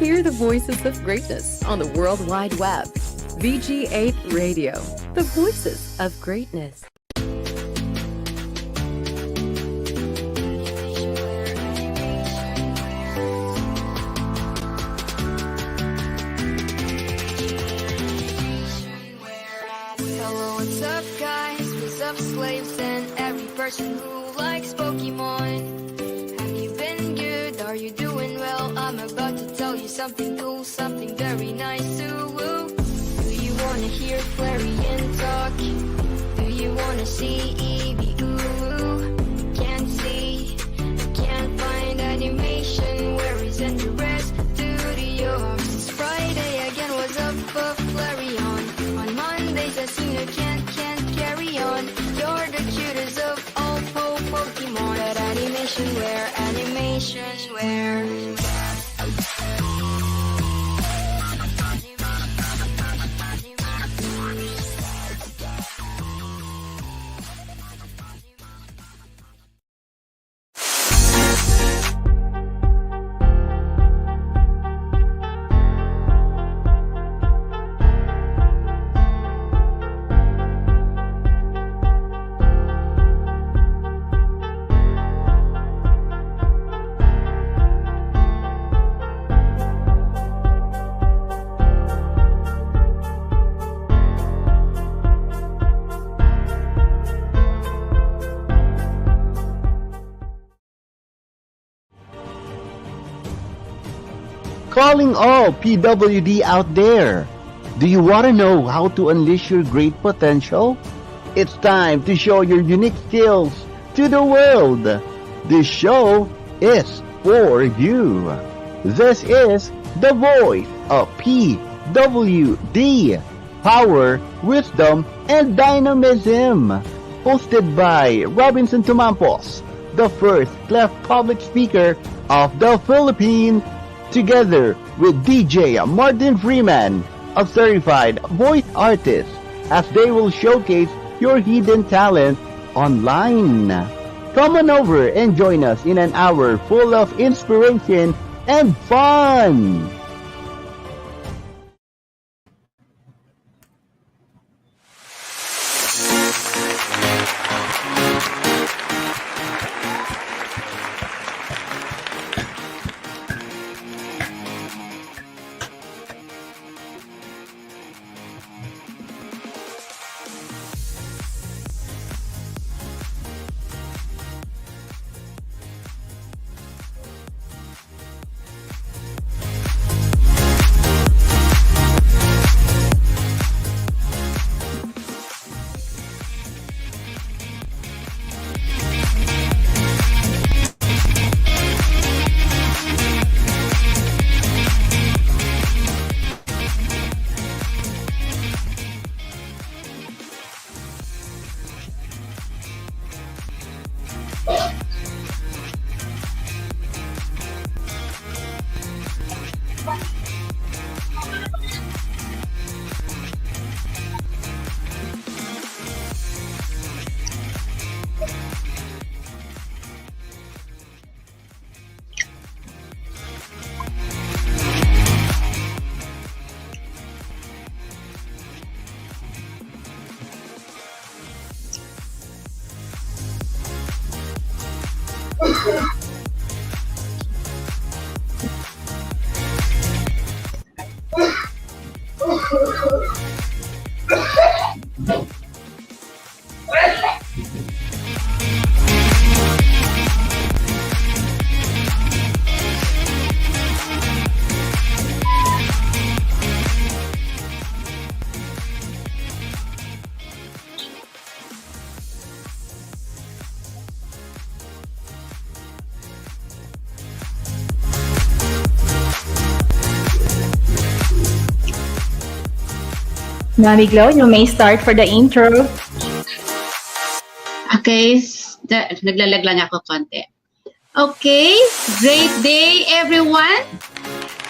Hear the voices of greatness on the World Wide Web. VG8 Radio, the voices of greatness. Hello, what's up, guys? What's up, slaves, and every person who likes Pokemon? Have you been good? Are you doing well? I'm about to tell you something cool, something very nice to woo. Do you wanna hear Flareon talk? Do you wanna see Eevee? Ooh, can't see, can't find animation. Where is it? The rest studio. It's Friday again. What's up, Flareon? On Mondays I seen you can't carry on. You're the cutest of all Pokemon. But animation where? Animation where? Calling all PWD out there. Do you want to know how to unleash your great potential? It's time to show your unique skills to the world. This show is for you. This is the voice of PWD. Power, wisdom, and dynamism. Hosted by Robinson Tumampos, the first left public speaker of the Philippines, together with DJ Martin Freeman, a certified voice artist, as they will showcase your hidden talent online. Come on over and join us in an hour full of inspiration and fun. Mami Glo, you may start for the intro. Okay, naglalag lang ako konti. Okay, great day everyone.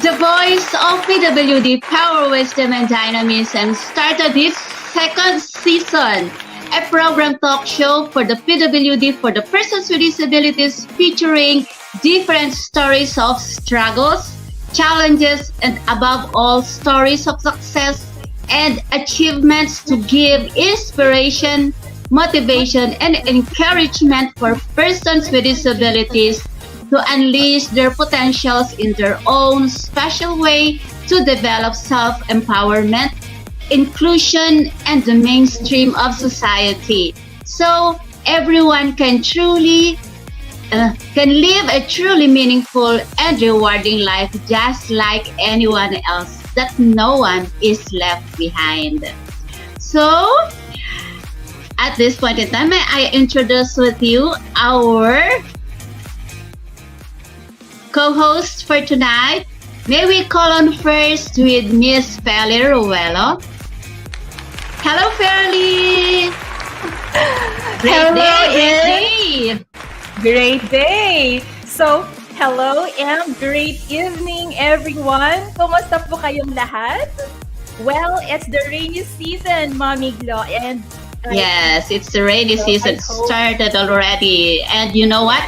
The voice of PWD Power, Wisdom, and Dynamism started this second season, a program talk show for the PWD for the persons with disabilities featuring different stories of struggles, challenges, and above all, stories of success and achievements to give inspiration, motivation, and encouragement for persons with disabilities to unleash their potentials in their own special way to develop self-empowerment, inclusion, and the mainstream of society. So everyone can live a truly meaningful and rewarding life just like anyone else, that no one is left behind. So, at this point in time, may I introduce with you our co-host for tonight. May we call on first with Miss Feli Ruelo. Hello, Feli! Great day! Great day! So, hello and great evening, everyone! Kumusta po kayong lahat? Well, it's the rainy season, Mommy Glo, and yes, it's the rainy season started already, and you know what?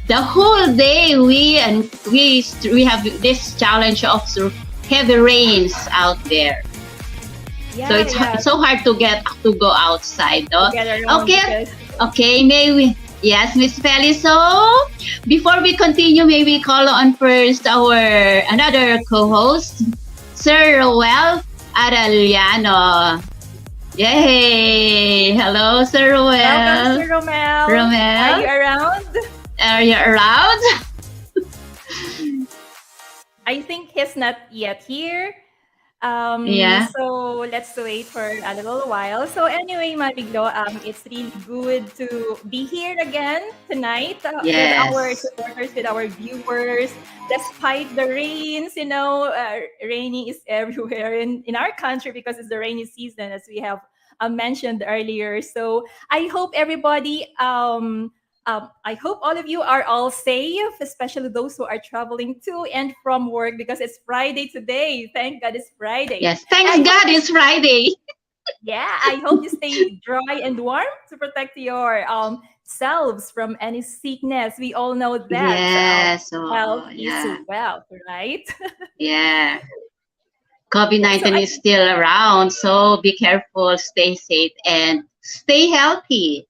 The whole day we have this challenge of heavy rains out there. yeah, So it's so hard to go outside, no? Okay, because okay, may we? Yes, Miss Feli. So before we continue, may we call on first our another co-host, Sir Roel Arellano. Yay! Hello, Sir Roel. welcome, Sir Romel. Romel? Are you around? Are you around? I think he's not yet here. Yeah. So let's wait for a little while. So anyway, Mariglo, it's really good to be here again tonight Yes. with our supporters, with our viewers. Despite the rains, raining is everywhere in our country because it's the rainy season, as we have mentioned earlier. So I hope everybody I hope all of you are all safe, especially those who are traveling to and from work because it's Friday today. Thank God it's Friday. Yes. Thanks I God hope, it's Friday. yeah, I hope you stay dry and warm to protect your selves from any sickness. We all know that Yes. health Yeah. is wealth, right? Yeah. So COVID-19 I is still around, so be careful, stay safe, and stay healthy.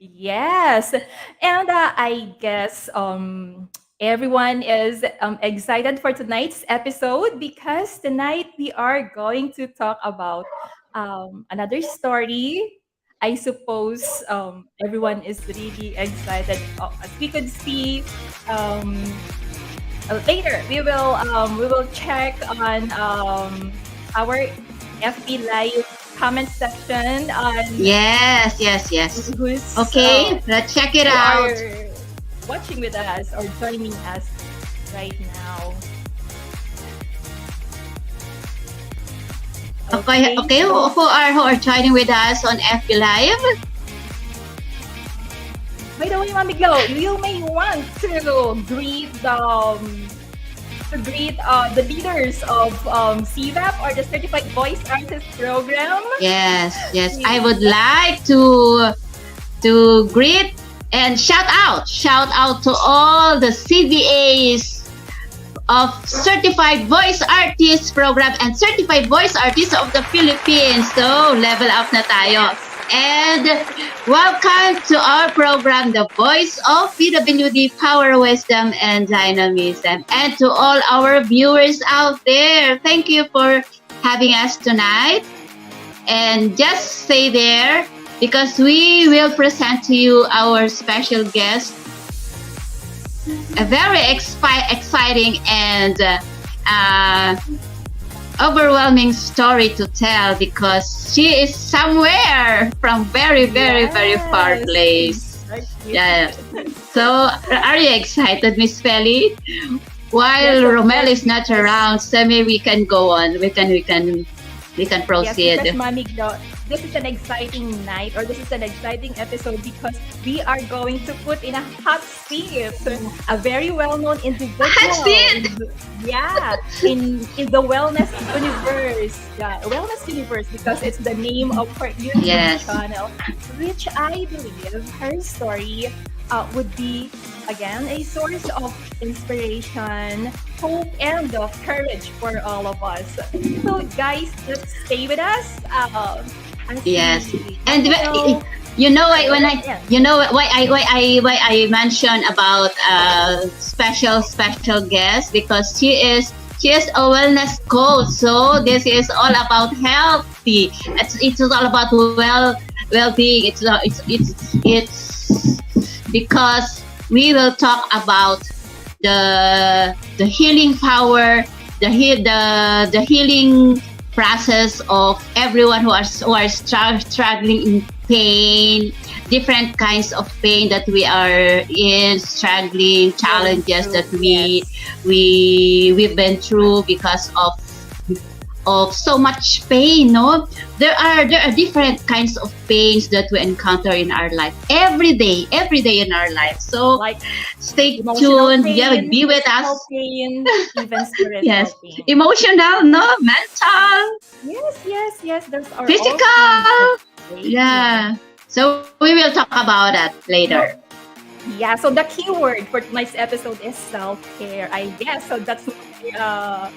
Yes, and I guess everyone is excited for tonight's episode because tonight we are going to talk about another story. I suppose everyone is really excited. As we could see, um, later we will check on our FB Live comment section on Yes. who's Okay, let's check it who out. are watching with us or joining us right now. Okay. Who are joining with us on FB Live? By the way, Mami Glo, you may want to greet the leaders of CVAP or the Certified Voice Artist Program. Yes. I would like to greet and shout out to all the CVAs of Certified Voice Artist Program and Certified Voice Artists of the Philippines. So, level up na tayo. And welcome to our program, The Voice of PWD, Power, Wisdom, and Dynamism. And to all our viewers out there, thank you for having us tonight. And just stay there because we will present to you our special guest, a very exciting and overwhelming story to tell because she is somewhere from very far place. Yeah. So are you excited, Miss Feli? While Yes, of Romel course, is not because- around, so maybe we can go on. We can proceed. Yes, because Mami Glo, this is an exciting night or this is an exciting episode because we are going to put in a hot seat a very well-known individual. Hot seat? Yeah, in the wellness universe. Yeah, wellness universe because it's the name of her YouTube Yes. channel, which I believe her story would be, again, a source of inspiration, hope, and of courage for all of us. So, guys, just stay with us. As Yes, we and know, you know why when I yeah. you know why I mentioned about special guest, because she is a wellness coach. So this is all about healthy. It's all about well-being. It's because we will talk about the healing power, the healing process of everyone who are struggling in pain, different kinds of pain that we are in, struggling challenges that we've been through because of so much pain. No, there are different kinds of pains that we encounter in our life every day in our life. So Like stay emotional tuned. pain, Yeah, be with us. physical pain, even spiritual Yes, pain. emotional, no, mental, Yes. Those are all kinds of physical. pain. Yeah. So we will talk about that later. Yeah, so the keyword for tonight's episode is self-care, I guess. So that's how I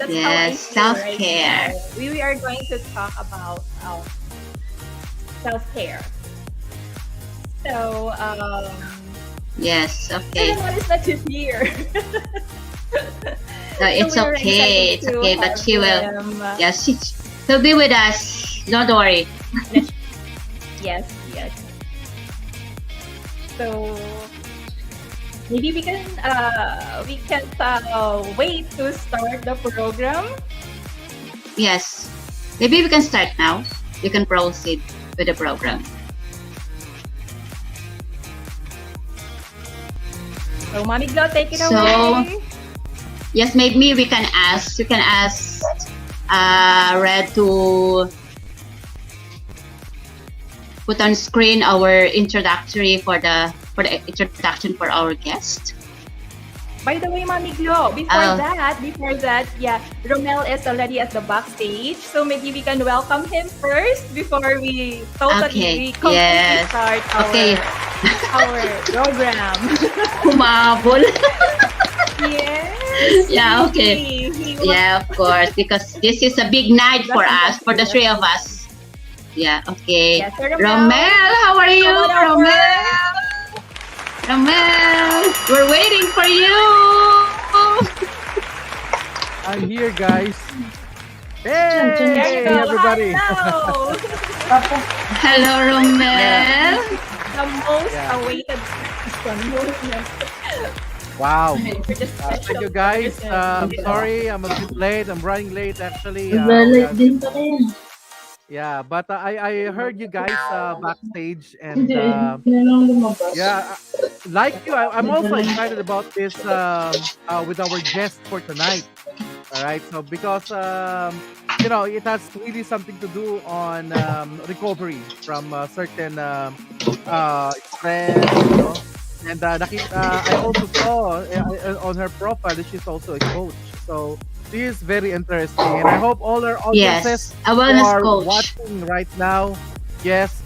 Yes, feel right self-care. now. We are going to talk about self-care. So, Yes, okay. everyone is not just here. So it's we are okay. excited It's to okay, but have she will. them. Yes, she'll be with us. Don't worry. Yes. So maybe we can wait to start the program. Yes. Maybe we can start now. We can proceed with the program. So Mommy Glo, take it So, away. yes, maybe we can ask. You can ask Red to put on screen our introductory for the introduction for our guest. By the way, Mommy Glo, before that, yeah, Romel is already at the backstage. So maybe we can welcome him first before we Okay, completely yes. start our, Okay. our program. Humabol. Yes. Yeah, okay. He was- Yeah, of course, because this is a big night for us, for the three of us. Yeah, okay. Yes, Sir Romel. Romel, how are you, Come on over. Romel? Romel, we're waiting for you. I'm here, guys. There you Hey, go. everybody. Hello. Hello, Romel. The most Yeah. awaited person. Wow. For the Thank special you, guys. person. I'm sorry, I'm a bit late. I'm running late, actually. Yeah, but I heard you guys backstage, and yeah, like you, I'm also excited about this with our guest for tonight. All right, so because it has really something to do on recovery from certain stress, and I also saw on her profile that she's also a coach. So this is very interesting, and I hope all our audiences Yes, a who wellness are coach. watching right now, yes,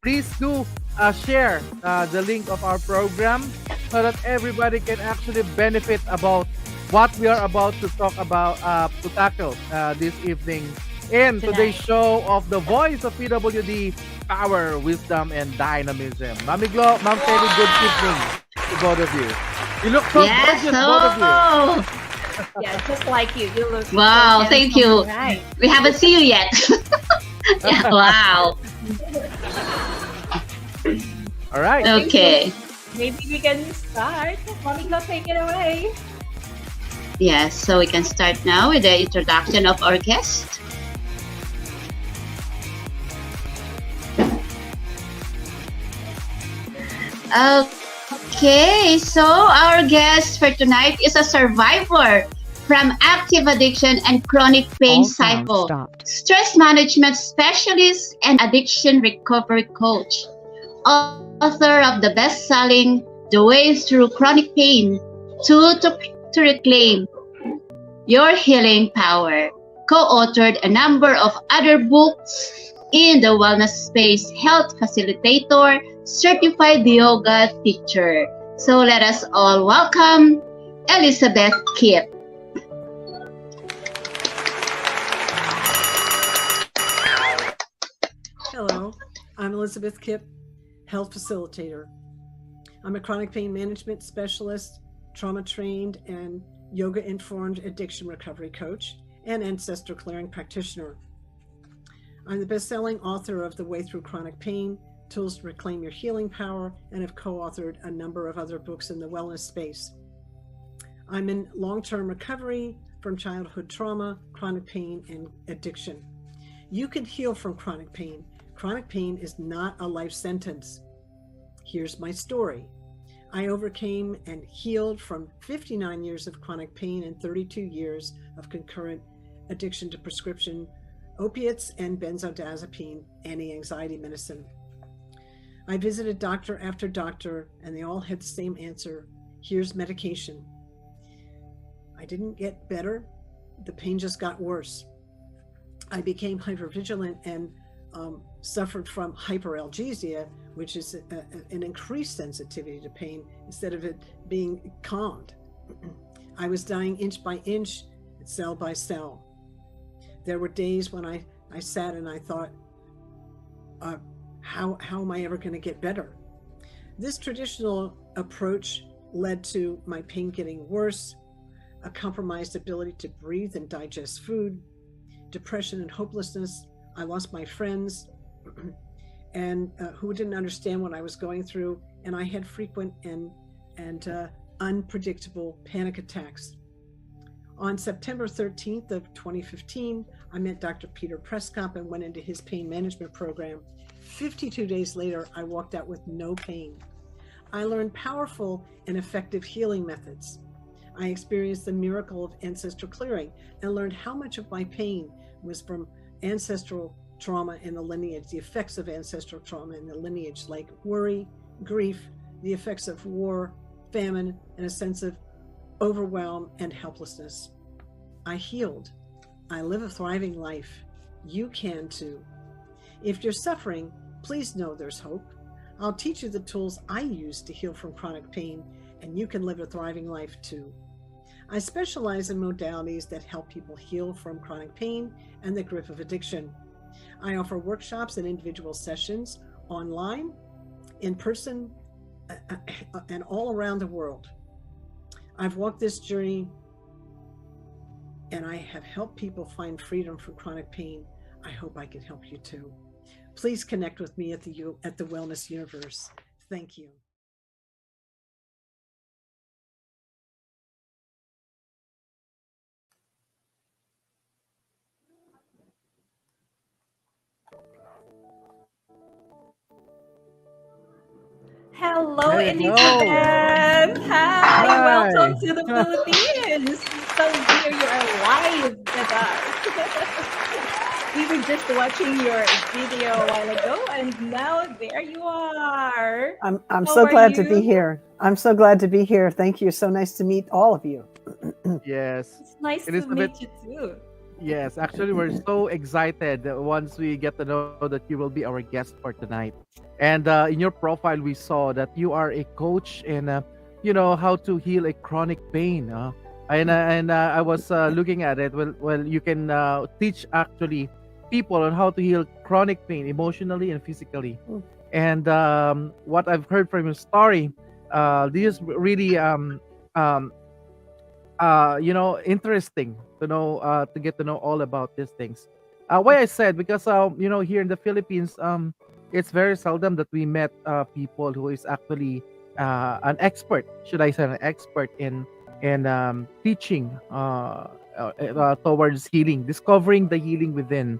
please do share the link of our program so that everybody can actually benefit about what we are about to talk about, to tackle this evening in today's show of the voice of PWD, Power, Wisdom, and Dynamism. Mami Glo, Ma'am Kelly, good evening to both of you. You look so Yes, gorgeous, both of you. oh, Yeah, just like you. You look wow, so thank handsome you. tonight. We haven't seen you yet. Yeah, wow. All right. Okay. Maybe we can start. Mommy Glo, take it away. Yes, so we can start now with the introduction of our guest. Okay, so our guest for tonight is a survivor from active addiction and chronic pain cycle, stress management specialist, and addiction recovery coach. Author of the best-selling The Way Through Chronic Pain, to Reclaim Your Healing Power. Co-authored a number of other books in the wellness space, health facilitator, certified yoga teacher. So let us all welcome Elizabeth Kipp. Hello, I'm Elizabeth Kipp, health facilitator. I'm a chronic pain management specialist, trauma trained, and yoga informed addiction recovery coach and ancestral clearing practitioner. I'm the best selling author of The Way Through Chronic Pain, Tools to Reclaim Your Healing Power, and have co authored a number of other books in the wellness space. I'm in long term recovery from childhood trauma, chronic pain, and addiction. You can heal from chronic pain. Chronic pain is not a life sentence. Here's my story. I overcame and healed from 59 years of chronic pain and 32 years of concurrent addiction to prescription opiates and benzodiazepine anti-anxiety medicine. I visited doctor after doctor, and they all had the same answer: here's medication. I didn't get better. The pain just got worse. I became hypervigilant and suffered from hyperalgesia, which is an increased sensitivity to pain instead of it being calmed. I was dying inch by inch, cell by cell. There were days when I sat and I thought, how am I ever going to get better? This traditional approach led to my pain getting worse, a compromised ability to breathe and digest food, depression and hopelessness. I lost my friends and who didn't understand what I was going through, and I had frequent and unpredictable panic attacks. On September 13th of 2015, I met Dr. Peter Prescott and went into his pain management program. 52 days later, I walked out with no pain. I learned powerful and effective healing methods. I experienced the miracle of ancestral clearing and learned how much of my pain was from ancestral trauma in the lineage, the effects of ancestral trauma in the lineage, like worry, grief, the effects of war, famine, and a sense of overwhelm and helplessness. I healed. I live a thriving life. You can too. If you're suffering, please know there's hope. I'll teach you the tools I use to heal from chronic pain, and you can live a thriving life too. I specialize in modalities that help people heal from chronic pain and the grip of addiction. I offer workshops and individual sessions online, in person, and all around the world. I've walked this journey and I have helped people find freedom from chronic pain. I hope I can help you too. Please connect with me at the Wellness Universe. Thank you. Hello, There you go. Elizabeth. Hi, Hi. welcome to the Philippines. So here you are live with us. We were just watching your video a while ago, and now there you are. I'm How so are glad to be you? here. I'm so glad to be here. Thank you. So nice to meet all of you. Yes. It's nice to Elizabeth, meet you too. yes, actually, we're so excited that once we get to know that you will be our guest for tonight. And in your profile, we saw that you are a coach in, how to heal a chronic pain. And I was looking at it. Well, you can teach actually people on how to heal chronic pain emotionally and physically. Mm. And what I've heard from your story, this is really um, interesting to know, to get to know all about these things. Why I said, because here in the Philippines, it's very seldom that we met people who is actually an expert, should I say, an expert in teaching towards healing, discovering the healing within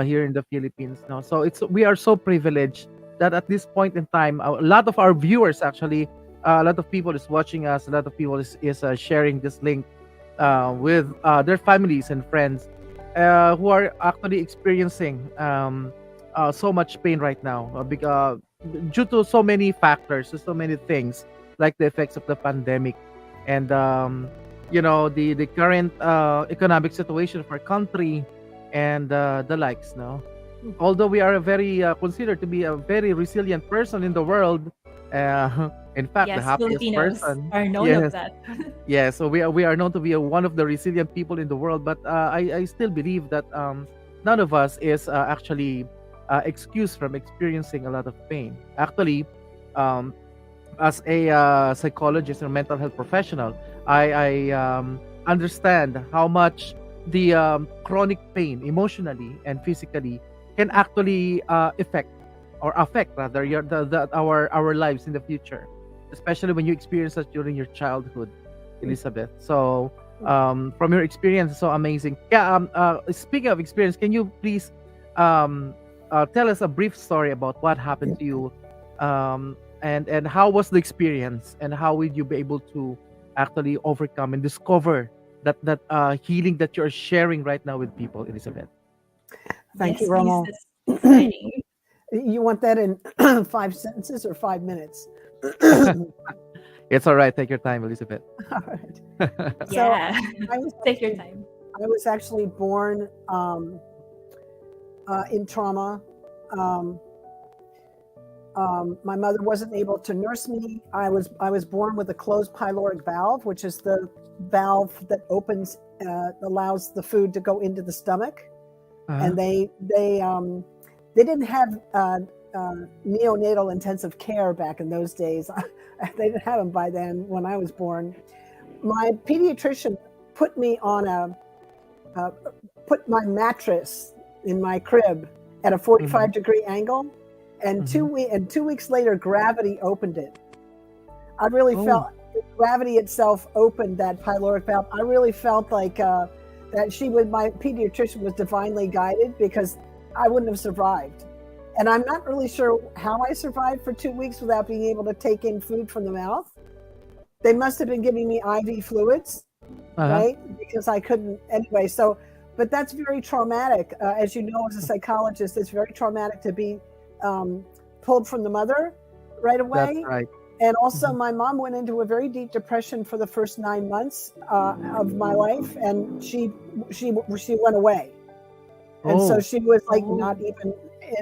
here in the Philippines. Now, so we are so privileged that at this point in time, a lot of our viewers actually, a lot of people is watching us, a lot of people is sharing this link with their families and friends who are actually experiencing so much pain right now because due to so many factors, so many things like the effects of the pandemic and the current economic situation of our country and the likes. No, although we are a very considered to be a very resilient person in the world, in fact, the Yes, happiest Filipinos person. are known of Yes, that. yeah. So we are known to be one of the resilient people in the world. But I still believe that none of us is actually excused from experiencing a lot of pain. Actually, um, as a psychologist or mental health professional, I understand how much the chronic pain, emotionally and physically, can actually affect rather our lives in the future, especially when you experience that during your childhood, Elizabeth. So from your experience, it's so amazing. Yeah. Speaking of experience, can you please tell us a brief story about what happened to you, and how was the experience, and how will you be able to actually overcome and discover that healing that you're sharing right now with people, Elizabeth? Thank you, Yes, please. Romo. That's exciting. You want that in 5 sentences or 5 minutes? It's all right. Take your time, Elizabeth. All right. So Yeah. I was Take your actually, time. I was actually born in trauma. Um, my mother wasn't able to nurse me. I was born with a closed pyloric valve, which is the valve that opens, allows the food to go into the stomach. And they didn't have neonatal intensive care back in those days. They didn't have them by then when I was born. My pediatrician put me on put my mattress in my crib at a 45-degree angle, and 2 weeks later, gravity opened it. I really felt gravity itself opened that pyloric valve. I really felt like my pediatrician was divinely guided, because I wouldn't have survived. And I'm not really sure how I survived for 2 weeks without being able to take in food from the mouth. They must have been giving me IV fluids, right? Because I couldn't anyway. So, but that's very traumatic. As you know, as a psychologist, it's very traumatic to be pulled from the mother right away. That's right. And also, my mom went into a very deep depression for the first 9 months of my life, and she went away, and so she was like not even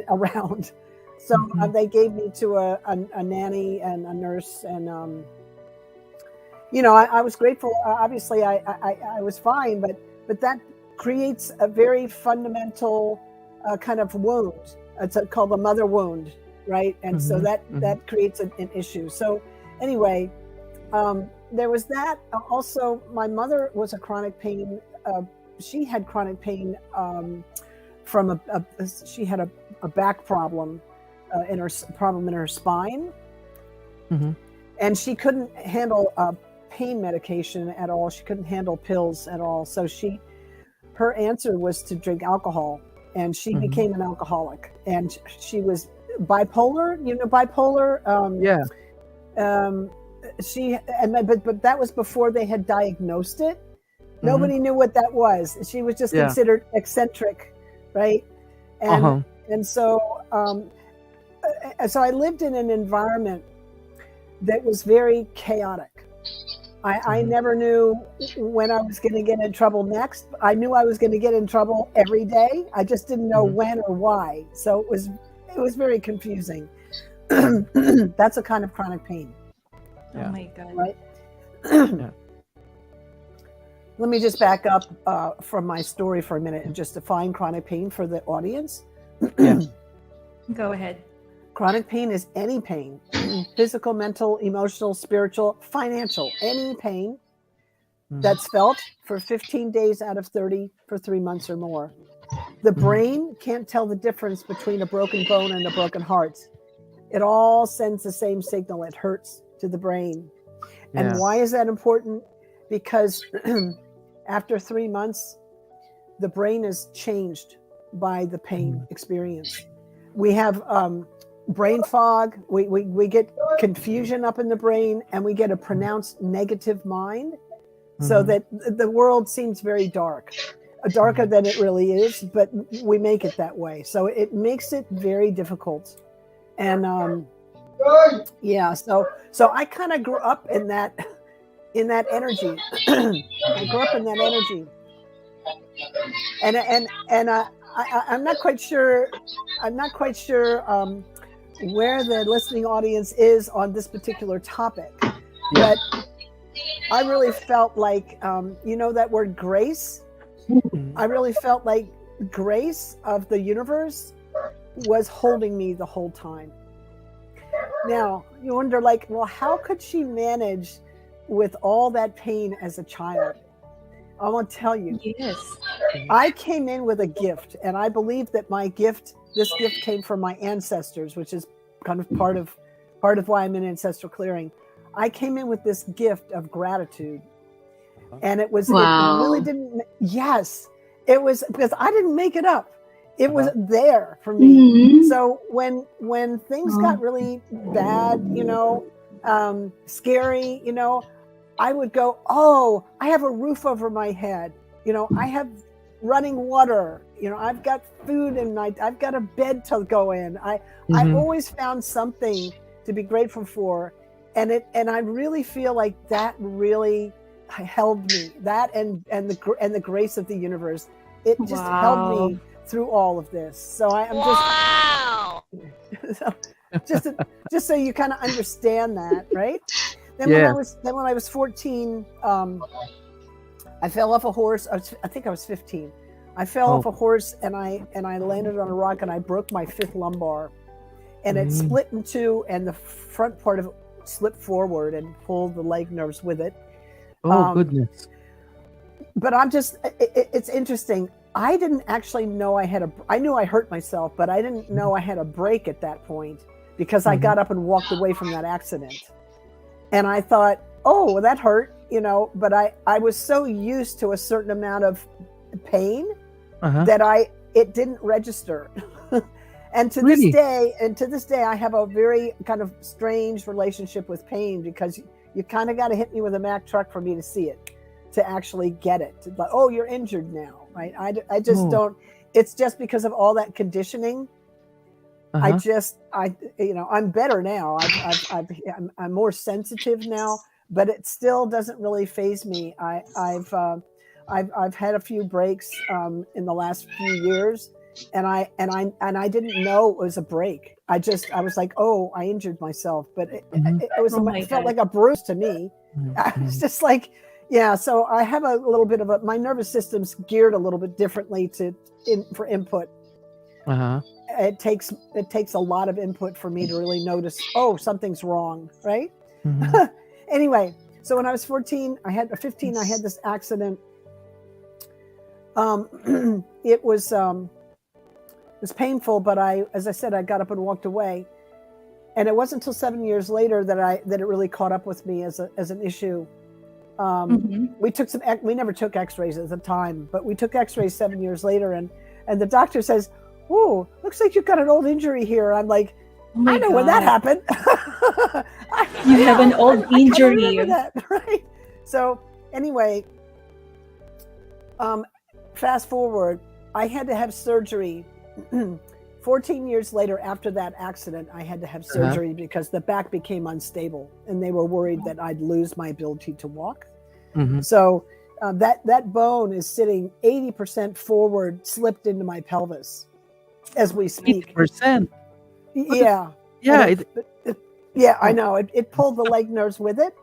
around. So they gave me to a nanny and a nurse, and I was grateful. Obviously, I was fine, but that creates a very fundamental kind of wound. It's called the mother wound. Right. And so that creates an issue. So anyway, there was that. Also, my mother was a chronic pain. She had chronic pain from she had a back problem in her spine. And she couldn't handle pain medication at all. She couldn't handle pills at all. So her answer was to drink alcohol, and she became an alcoholic, and she was bipolar, bipolar. But that was before they had diagnosed it. Nobody knew what that was. She was just considered eccentric, right? And so I lived in an environment that was very chaotic. I never knew when I was going to get in trouble next. I knew I was going to get in trouble every day. I just didn't know when or why. So it was very confusing. That's a kind of chronic pain. Oh my God. Right? Let me just back up from my story for a minute and just define chronic pain for the audience. Go ahead. Chronic pain is any pain, physical, mental, emotional, spiritual, financial, any pain that's felt for 15 days out of 30 for 3 months or more. The brain can't tell the difference between a broken bone and a broken heart. It all sends the same signal. It hurts to the brain. And why is that important? Because after 3 months, the brain is changed by the pain experience. We have brain fog. We get confusion up in the brain, and we get a pronounced negative mind, so that the world seems very dark. Darker than it really is, but we make it that way. So it makes it very difficult. And so I kind of grew up in that energy. I grew up in that energy. And I'm not quite sure. I'm not quite sure where the listening audience is on this particular topic, but I really felt like, you know, that word grace. I really felt like grace of the universe was holding me the whole time. Now you wonder, like, well, how could she manage with all that pain as a child? I want to tell you. Yes. I came in with a gift, and I believe that this gift came from my ancestors, which is kind of part of why I'm in ancestral clearing. I came in with this gift of gratitude, and it was Wow. it really didn't. Yes, it was, because I didn't make it up. It was there for me. Mhm. So when things got really bad, you know, scary, you know, I would go, oh, I have a roof over my head. You know, I have running water. You know, I've got food and I've got a bed to go in. I always found something to be grateful for. And I really feel like that really held me. That and the grace of the universe. It just held me through all of this. So just so you kind of understand that, right? Then when I was 14, I fell off a horse. I think I was 15. I fell off a horse and I landed on a rock and I broke my 5th lumbar, and it split in two, and the front part of it slipped forward and pulled the leg nerves with it. Oh, goodness. But it's interesting. I didn't actually know I knew I hurt myself, but I didn't know I had a break at that point, because I got up and walked away from that accident. And I thought, oh, well, that hurt, you know, but I was so used to a certain amount of pain that it didn't register. And to this day, I have a very kind of strange relationship with pain, because you kind of got to hit me with a Mack truck for me to see it, to actually get it. Like, oh, you're injured now, right? I just don't. It's just because of all that conditioning. You know, I'm better now. I'm more sensitive now, but it still doesn't really faze me. I've had a few breaks in the last few years, and I didn't know it was a break. I was like, oh, I injured myself, but it felt like a bruise to me. I was just like, yeah. So I have a little bit of my nervous system's geared a little bit differently for input. It takes a lot of input for me to really notice, oh, something's wrong, right? Anyway, so when I was 15, I had this accident. It was painful, but as I said, I got up and walked away. And it wasn't until 7 years later that it really caught up with me as an issue. We never took X-rays at the time, but we took X-rays 7 years later, and the doctor says, "Oh, looks like you've got an old injury here." I'm like, I know when that happened. You have an old injury. That, right? So anyway, fast forward, I had to have surgery. 14 years later, after that accident, I had to have surgery because the back became unstable, and they were worried that I'd lose my ability to walk. So that bone is sitting 80% forward, slipped into my pelvis as we speak. 80%? Yeah. Yeah. Yeah, I know. It pulled the leg nerves with it.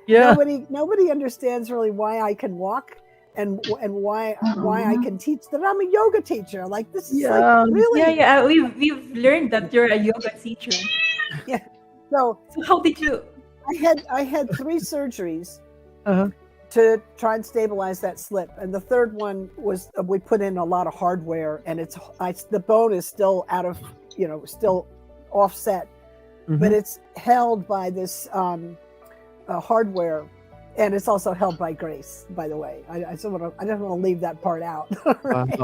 Yeah. Nobody understands really why I can walk and why I can teach. That I'm a yoga teacher. Like, this is like, really. Yeah. We've learned that you're a yoga teacher. Yeah. So how did you? I had 3 surgeries to try and stabilize that slip, and the third one was we put in a lot of hardware, and the bone is still out of, still offset, but it's held by this hardware, and it's also held by grace, by the way. I just want to leave that part out. Right?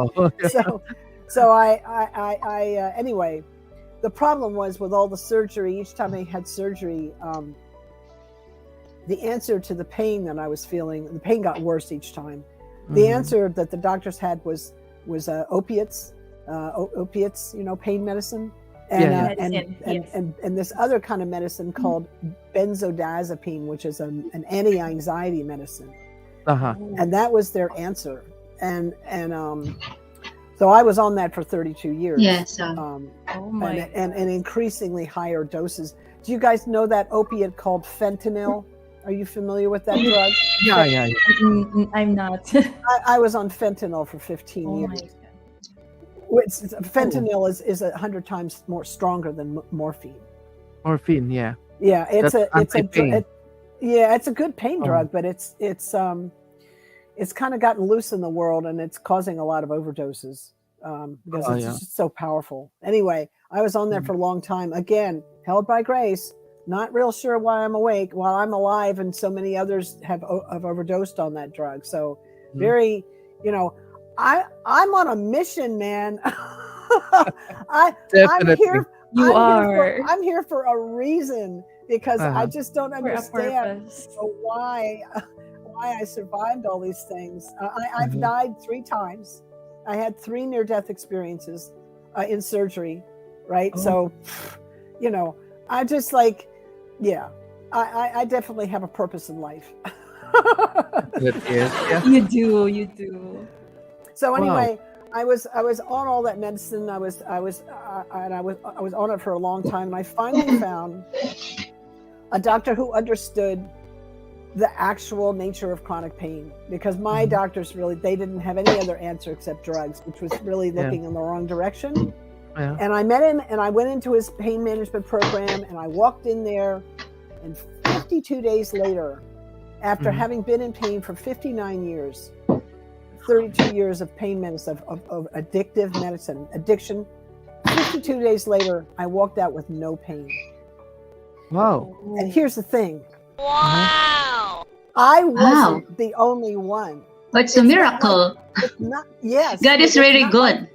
So I anyway, the problem was with all the surgery, each time I had surgery, the answer to the pain that I was feeling, the pain got worse each time. The answer that the doctors had was opiates, pain medicine. And this other kind of medicine called benzodiazepine, which is an anti-anxiety medicine. And that was their answer. And So I was on that for 32 years. Yes. Oh my and increasingly higher doses. Do you guys know that opiate called fentanyl? Are you familiar with that drug? Yeah. I'm not. I was on fentanyl for 15 Oh my years. god. Fentanyl is 100 times more stronger than morphine. Morphine, yeah. Yeah, it's That's anti-pain. it's a good pain Oh. drug, but it's kind of gotten loose in the world, and it's causing a lot of overdoses because Oh, it's yeah. just so powerful. Anyway, I was on there for a long time. Again, held by grace. Not real sure why I'm awake while I'm alive, and so many others have overdosed on that drug. So very, I'm on a mission, man. I'm Definitely. here. You are. I'm here for a reason because I Uh-huh. just don't For a understand purpose. why I survived all these things. I've died 3 times. I had 3 near-death experiences in surgery, right? So, I just I definitely have a purpose in life. It is. Yeah. You do. So Wow. anyway, I was on all that medicine. I was on it for a long time, and I finally found a doctor who understood the actual nature of chronic pain, because my doctors they didn't have any other answer except drugs, which was really looking in the wrong direction. Yeah. And I met him, and I went into his pain management program, and I walked in there, and 52 days later, after having been in pain for 59 years, 32 years of pain medicine, of addictive medicine, addiction, 52 days later, I walked out with no pain. Wow. And here's the thing. Wow. I wasn't the only one. It's a miracle. It's not, yes. God is it's really not good.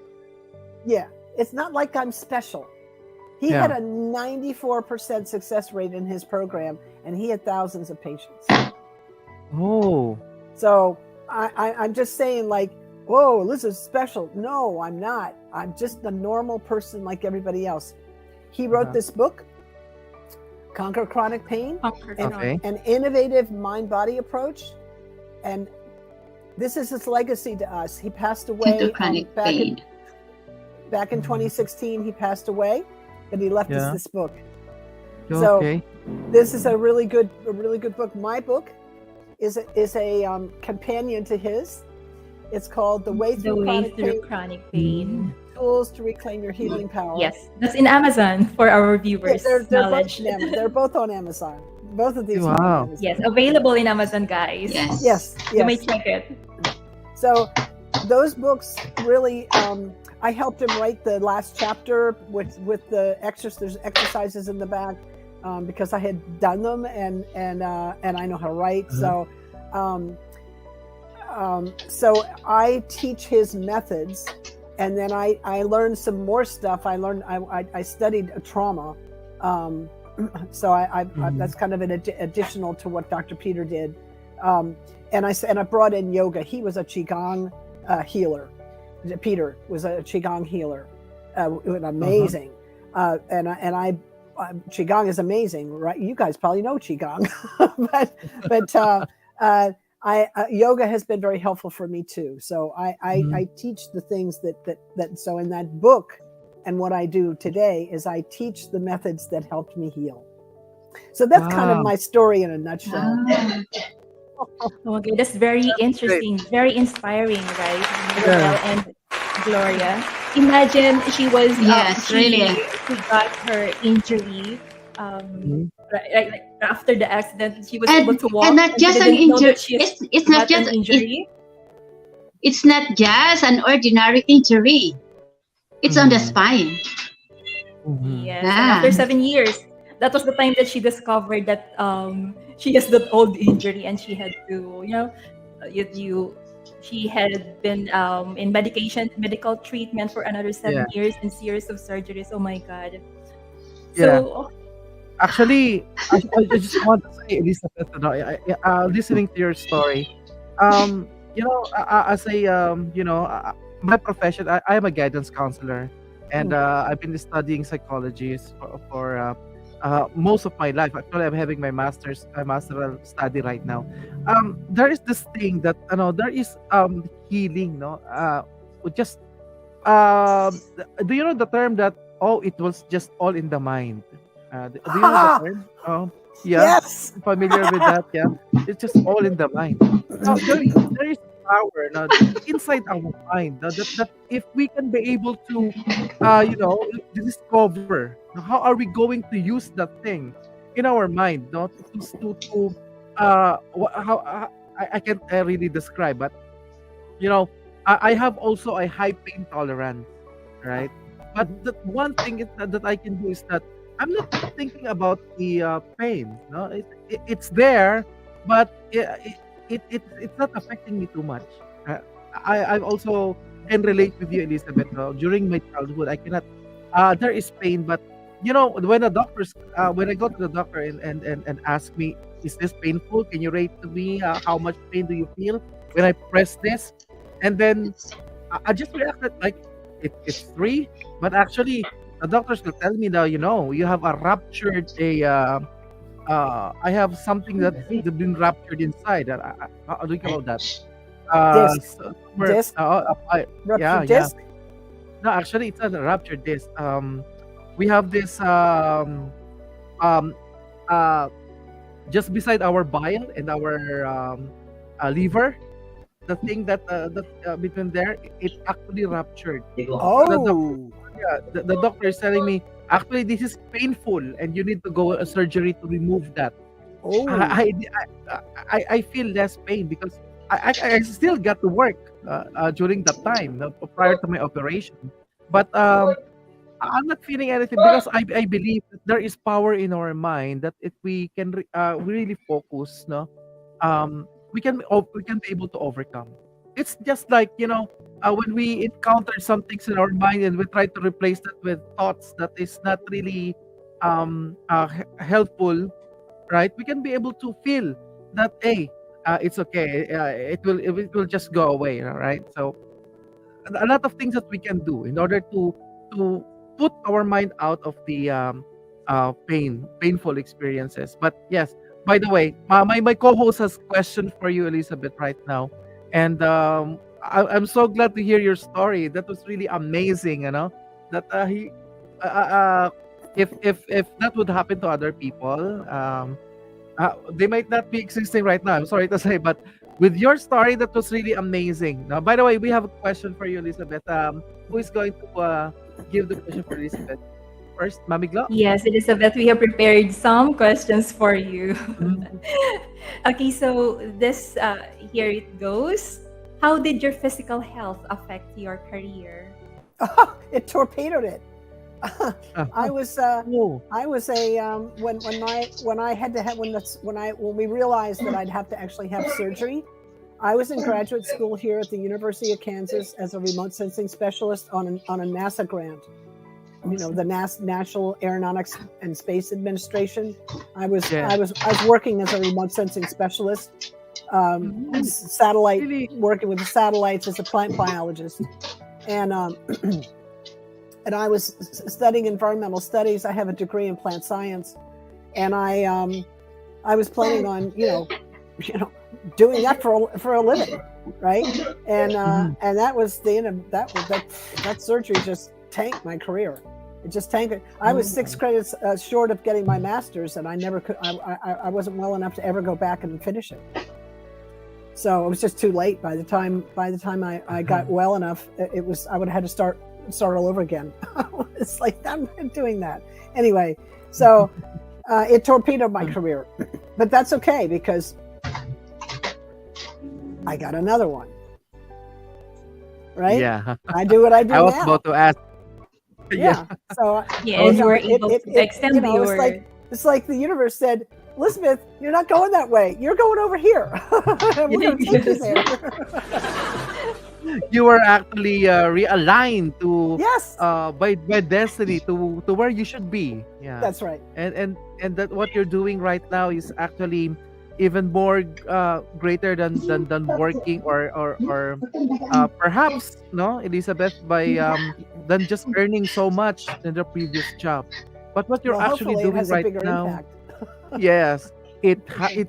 Yeah. It's not like I'm special. He had a 94% success rate in his program, and he had thousands of patients. Oh. So I'm just saying, whoa, this is special. No, I'm not. I'm just a normal person like everybody else. He wrote this book, Conquer Chronic Pain, an innovative mind-body approach. And this is his legacy to us. He passed away back in 2016. He passed away, but he left us this book. So this is a really good book. My book is a companion to his. It's called The Way Through Chronic Pain. Tools to Reclaim Your Healing Power. Yes, that's in Amazon for our viewers. They're both on Amazon. Both of these are on Amazon. Yes, available in Amazon, guys. Yes. You may check it. So those books really, I helped him write the last chapter with the there's exercises in the back, because I had done them and I know how to write. So I teach his methods, and then I learned some more stuff. I studied trauma. So that's kind of an additional to what Dr. Peter did. And I brought in yoga. He was a Qigong healer. Peter was a Qigong healer, amazing. Qigong is amazing, right? You guys probably know Qigong, but yoga has been very helpful for me too. So I teach the things that. So in that book, and what I do today is I teach the methods that helped me heal. So that's kind of my story in a nutshell. Okay, that's very interesting, very inspiring, right? Noel and Gloria. Imagine she was really. She got her injury like after the accident. She was able to walk. And not just an injury. It's not just an injury. It's not just an ordinary injury. It's on the spine. Yes. And after 7 years, that was the time that she discovered that she has that old injury, and she had to, she had been in medical treatment for another 7 years and series of surgeries. Oh my God. So actually, I just want to say, Elizabeth, listening to your story, as a my profession, I am a guidance counselor, and I've been studying psychology for most of my life. Actually, I'm having my master's study right now. There is this thing that there is healing, with just do you know the term that, oh, it was just all in the mind? Do you know the term? Oh, yeah, Yes. familiar with that? Yeah, it's just all in the mind. Now, there is power now inside our mind. Now, that if we can be able to, you know, discover how are we going to use that thing in our mind, not how I can't really describe, but you know, I have also a high pain tolerance, right? But the one thing that I can do is that I'm not thinking about the pain. No, it's there, but it's not affecting me too much. Uh, I also can relate with you, Elizabeth. During my childhood, I cannot. There is pain, but you know, when I go to the doctor and ask me, is this painful? Can you rate to me how much pain do you feel when I press this? And then I just reacted like it's three, but actually the doctors will tell me now, you know, you have a ruptured I have something that's been ruptured inside. How do you call that? Disc. Somewhere, Disc. yeah, Ruptured yeah. disc. No, actually, it's not a ruptured disc. We have this um, uh, just beside our bile and our liver. The thing that between there, it actually ruptured. Oh. The doctor is telling me, actually, this is painful, and you need to go a surgery to remove that. Oh. I feel less pain because I still got to work during that time prior to my operation, but I'm not feeling anything because I believe that there is power in our mind that if we can really focus, no, we can be able to overcome. It's just like, you know, when we encounter some things in our mind and we try to replace that with thoughts that is not really helpful, right? We can be able to feel that, hey, it's okay. It will just go away, right? So a lot of things that we can do in order to put our mind out of the painful experiences. But yes, by the way, my co-host has question for you, Elizabeth, right now, and I'm so glad to hear your story. That was really amazing, you know. That he, if that would happen to other people, they might not be existing right now. I'm sorry to say, but with your story, that was really amazing. Now, by the way, we have a question for you, Elizabeth. Who is going to give the question for Elizabeth? First, Mami Glo? Yes, Elizabeth, we have prepared some questions for you. Okay, so this here it goes. How did your physical health affect your career? It torpedoed it. I was Oh, when we realized that I'd have to actually have surgery. I was in graduate school here at the University of Kansas as a remote sensing specialist on a NASA grant. You know, the National Aeronautics and Space Administration. I was working as a remote sensing specialist, satellite really? working with the satellites as a plant biologist, and and I was studying environmental studies. I have a degree in plant science, and I was planning on doing that for a living, right? And that was the end of that. That surgery just tanked my career. It just tanked it. I was 6 credits short of getting my master's, and I never could. I wasn't well enough to ever go back and finish it. So it was just too late. By the time I got well enough, I would have had to start all over again. It's like, I'm not doing that anyway. So it torpedoed my career, but that's okay because I got another one. Right? Yeah. I do what I do I was now. about to ask. Yeah. So Yeah, and you were able to extend your... it's like the universe said, Elizabeth, you're not going that way. You're going over here. We're going to take you there. You were actually realigned to Yes. by destiny to where you should be. Yeah. That's right. And that what you're doing right now is actually even more greater than working or perhaps, no, Elizabeth, by than just earning so much in the previous job. But what you're actually hopefully it doing has a right bigger now, impact. yes, it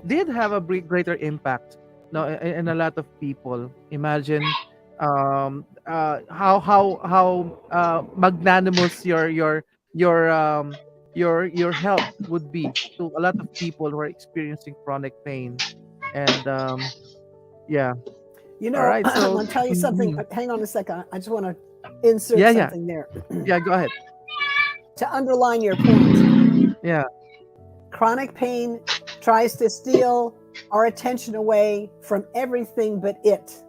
did have a greater impact, no, in a lot of people. Imagine how magnanimous your help would be to a lot of people who are experiencing chronic pain. And yeah. You All know, right. I'm So going to tell you something. mhm. Hang on a second. I just want to insert Yeah, yeah, something there yeah. Go ahead. to underline your point. Yeah. Chronic pain tries to steal our attention away from everything but it,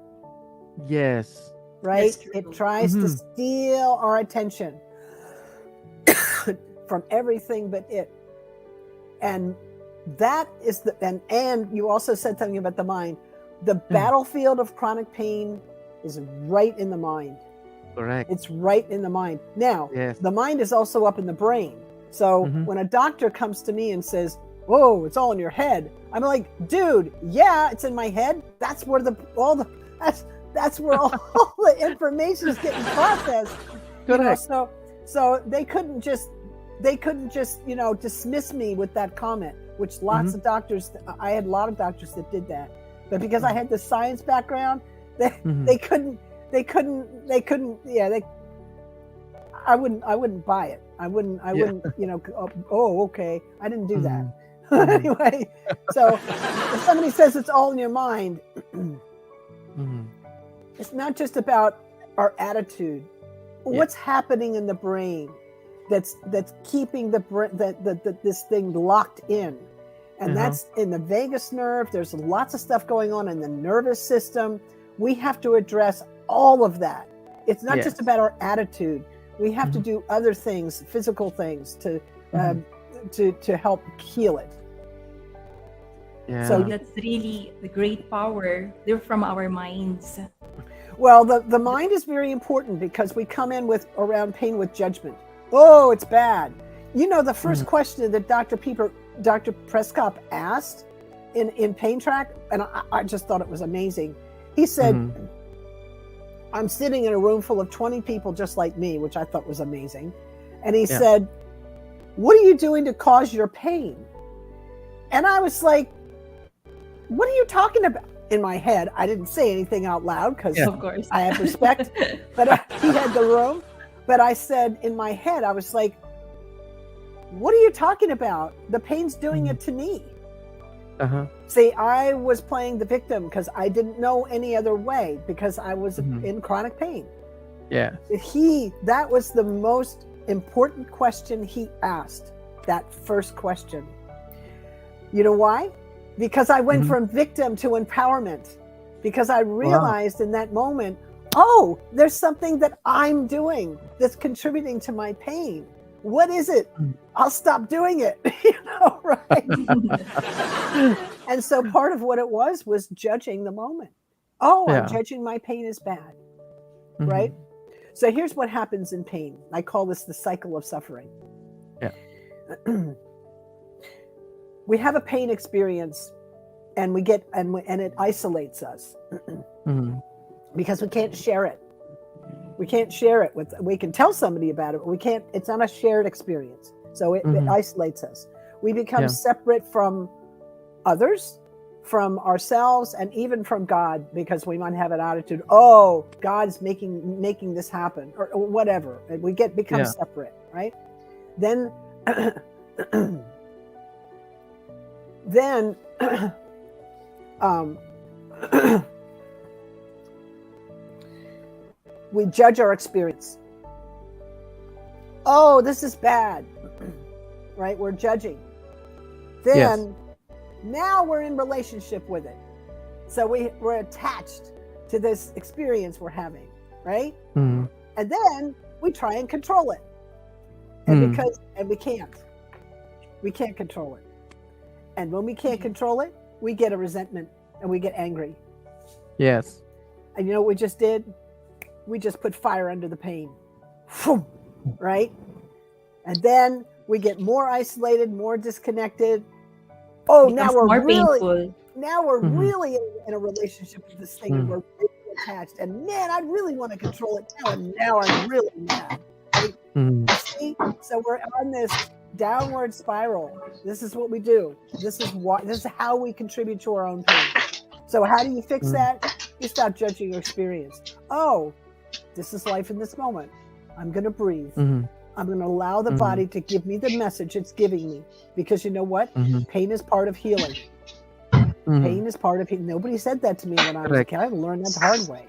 Yes. right? That's It true. tries to Mhm. steal our attention from everything but it. And that is and you also said something about the mind. The battlefield of chronic pain is right in the mind. Correct. It's right in the mind. Now, Yes. the mind is also up in the brain. So Mhm. when a doctor comes to me and says, "Oh, it's all in your head," I'm like, "Dude, yeah, it's in my head. That's where that's where all the information is getting processed." You know, Correct. so they couldn't just dismiss me with that comment, which lots of doctors. I had a lot of doctors that did that, but because I had the science background, they couldn't. Yeah, I wouldn't buy it. I wouldn't, oh, okay. I didn't do that. Anyway, so if somebody says it's all in your mind, it's not just about our attitude. What's happening in the brain that's keeping this thing locked in? And that's in the vagus nerve. There's lots of stuff going on in the nervous system. We have to address all of that. It's not just about our attitude. We have to do other things, physical things, to help heal it. Yeah. So That's really the great power. They're from our minds. well, the mind is very important because we come in around pain with judgment. Oh, it's bad. You know, the first question that Dr. Prescott asked in Pain Track, and I just thought it was amazing. He said, I'm sitting in a room full of 20 people just like me, which I thought was amazing. And he said, what are you doing to cause your pain? And I was like, what are you talking about? In my head, I didn't say anything out loud because Of course. I have respect, but he had the room. But I said in my head, I was like, what are you talking about? The pain's doing it to me. See, I was playing the victim because I didn't know any other way because I was in chronic pain. Yeah. That was the most important question he asked, that first question. You know why? Because I went from victim to empowerment. Because I realized in that moment, oh, there's something that I'm doing that's contributing to my pain. What is it? I'll stop doing it, right? And so part of what it was judging the moment. Oh, I'm judging my pain is bad, right? So here's what happens in pain. I call this the cycle of suffering. Yeah. We have a pain experience and and it isolates us because we can't share it. We can't share it we can tell somebody about it, but it's not a shared experience. So it isolates us. We become separate from others, from ourselves, and even from God, because we might have an attitude, oh, God's making this happen, or whatever. And we become separate, right? Then we judge our experience. Oh, this is bad, right? We're judging. Then now we're in relationship with it. So we're attached to this experience we're having, right? And then we try and control it. And we can't. We can't control it. And when we can't control it, we get a resentment and we get angry. Yes. And you know what we just did? We just put fire under the pain, right? And then we get more isolated, more disconnected. Oh, now we're really in a relationship with this thing, and we're really attached. And man, I really want to control it now, and now I'm really mad. Right? See? So we're on this downward spiral. This is what we do. This is how we contribute to our own pain. So how do you fix that? You stop judging your experience. Oh, This is life in this moment. I'm going to breathe. Mhm. I'm going to allow the Mhm. body to give me the message it's giving me. Because you know what? Mhm. Pain is part of healing. Mhm. Pain is part of healing. Nobody said that to me when I was a Correct. kid. I learned that the hard way.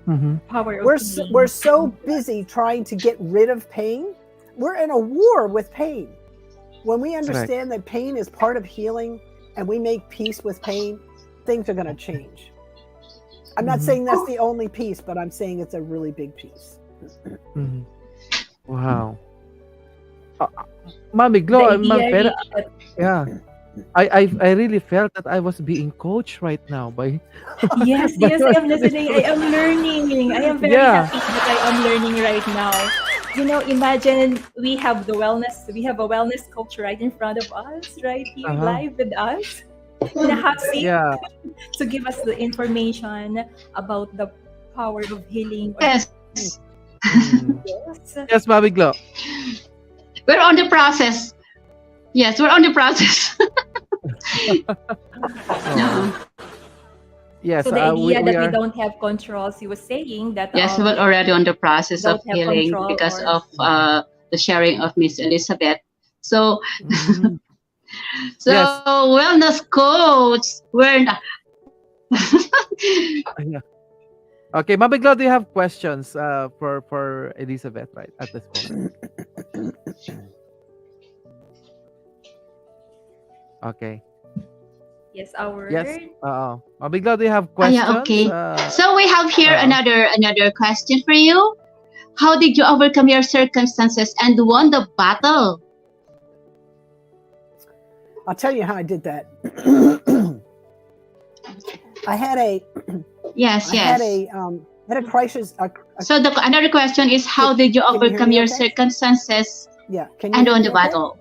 Mhm. Power of We're healing. so busy trying to get rid of pain. We're in a war with pain. When we understand that pain is part of healing and we make peace with pain, things are going to change. I'm not Mhm. saying that's the only piece, but I'm saying it's a really big piece. Mhm. Wow. Mami The Glo, Ma'am idea Vera, is that yeah. I really felt that I was being coached right now by yes, by yes, your I am listening. I am learning. I am very yeah. happy that I am learning right now. Imagine we have a wellness coach right in front of us, right here, Uh-huh. live with us in a hot seat Yeah. to give us the information about the power of healing. Yes. Mm. Yes. Yes, Mami Glo. We're on the process. Yes, we're on the process. Oh. Yes, So the idea we that we are. don't have control, she was saying that Yes, we're already on the process of don't have healing control because or of the sharing of Miss Elizabeth. So, Mhm. so Yes. wellness coach. We're not. Yeah. Okay, Mami Glo, do you have questions for Elizabeth right at this moment? Okay. yes, our Yes. Mami Glo, do you have Yeah, questions? okay. So we have here another question for you. How did you overcome your circumstances and won the battle? I'll tell you how I did that. I had a Yes, I had yes. a crisis. So another question is, how did you Can you hear overcome me your okay? circumstances Yeah, can you and hear won me the okay? battle?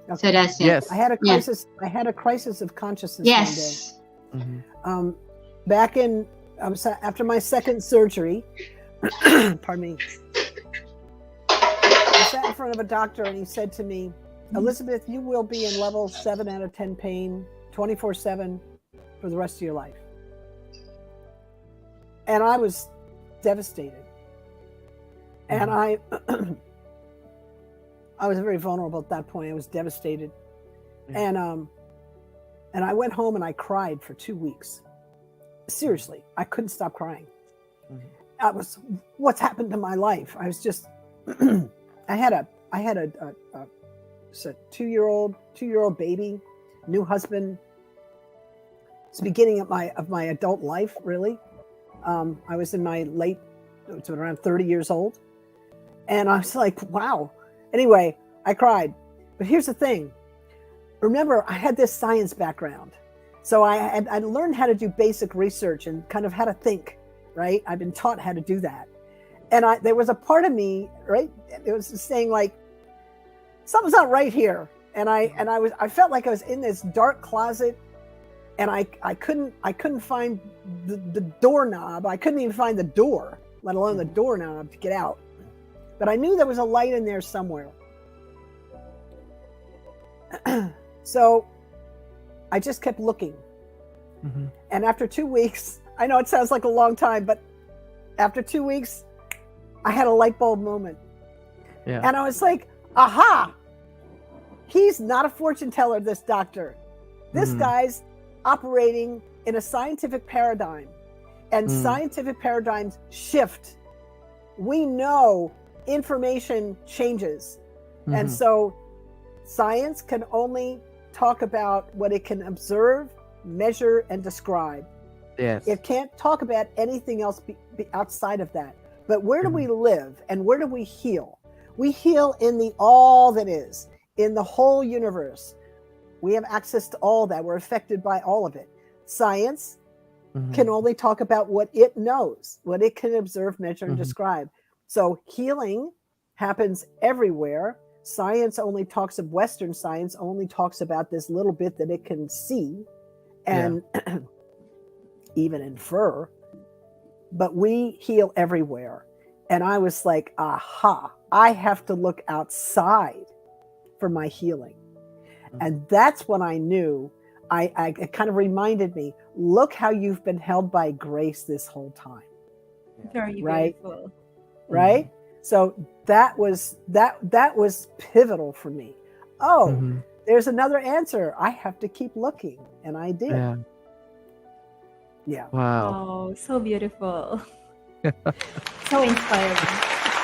So Okay. that's it. Yes. I had a Yeah. crisis. I had a crisis of consciousness one day. Yes. Mhm. Back in after my second surgery. Pardon me. I sat in front of a doctor and he said to me, Elizabeth, you will be in level 7 out of 10 pain 24/7 for the rest of your life. And I was devastated. And I was very vulnerable at that point. I was devastated. Yeah. And I went home and I cried for 2 weeks. Seriously, I couldn't stop crying. I was, what's happened to my life? I was just, I had a 2-year-old baby, new husband. It's the beginning of my adult life, really. I was in my around 30 years old. And I was like, wow. Anyway, I cried. But here's the thing. Remember, I had this science background. So I learned how to do basic research and kind of how to think, right? I've been taught how to do that. And there was a part of me, right? It was saying like, something's not right here. And I felt like I was in this dark closet and I couldn't find the doorknob. I couldn't even find the door, let alone the doorknob to get out. But I knew there was a light in there somewhere. So I just kept looking. And after 2 weeks, I know it sounds like a long time, but after 2 weeks, I had a light bulb moment. Yeah. And I was like, aha, he's not a fortune teller, this doctor. This guy's operating in a scientific paradigm. And scientific paradigms shift. We know information changes. And so science can only talk about what it can observe, measure, and describe. Yes. It can't talk about anything else be outside of that. But where do we live and where do we heal? We heal in the all that is, in the whole universe. We have access to all that. We're affected by all of it. Science can only talk about what it knows, what it can observe, measure, and describe. So healing happens everywhere. Science only talks of Western science, only talks about this little bit that it can see and even infer. But we heal everywhere. And I was like, aha, I have to look outside for my healing. And that's when I knew, it kind of reminded me, look how you've been held by grace this whole time. Very right? beautiful. Right? So that was pivotal for me. Oh, Mm-hmm. there's another answer. I have to keep looking, and I did. Yeah. Yeah. Wow. Oh, so beautiful. So inspiring.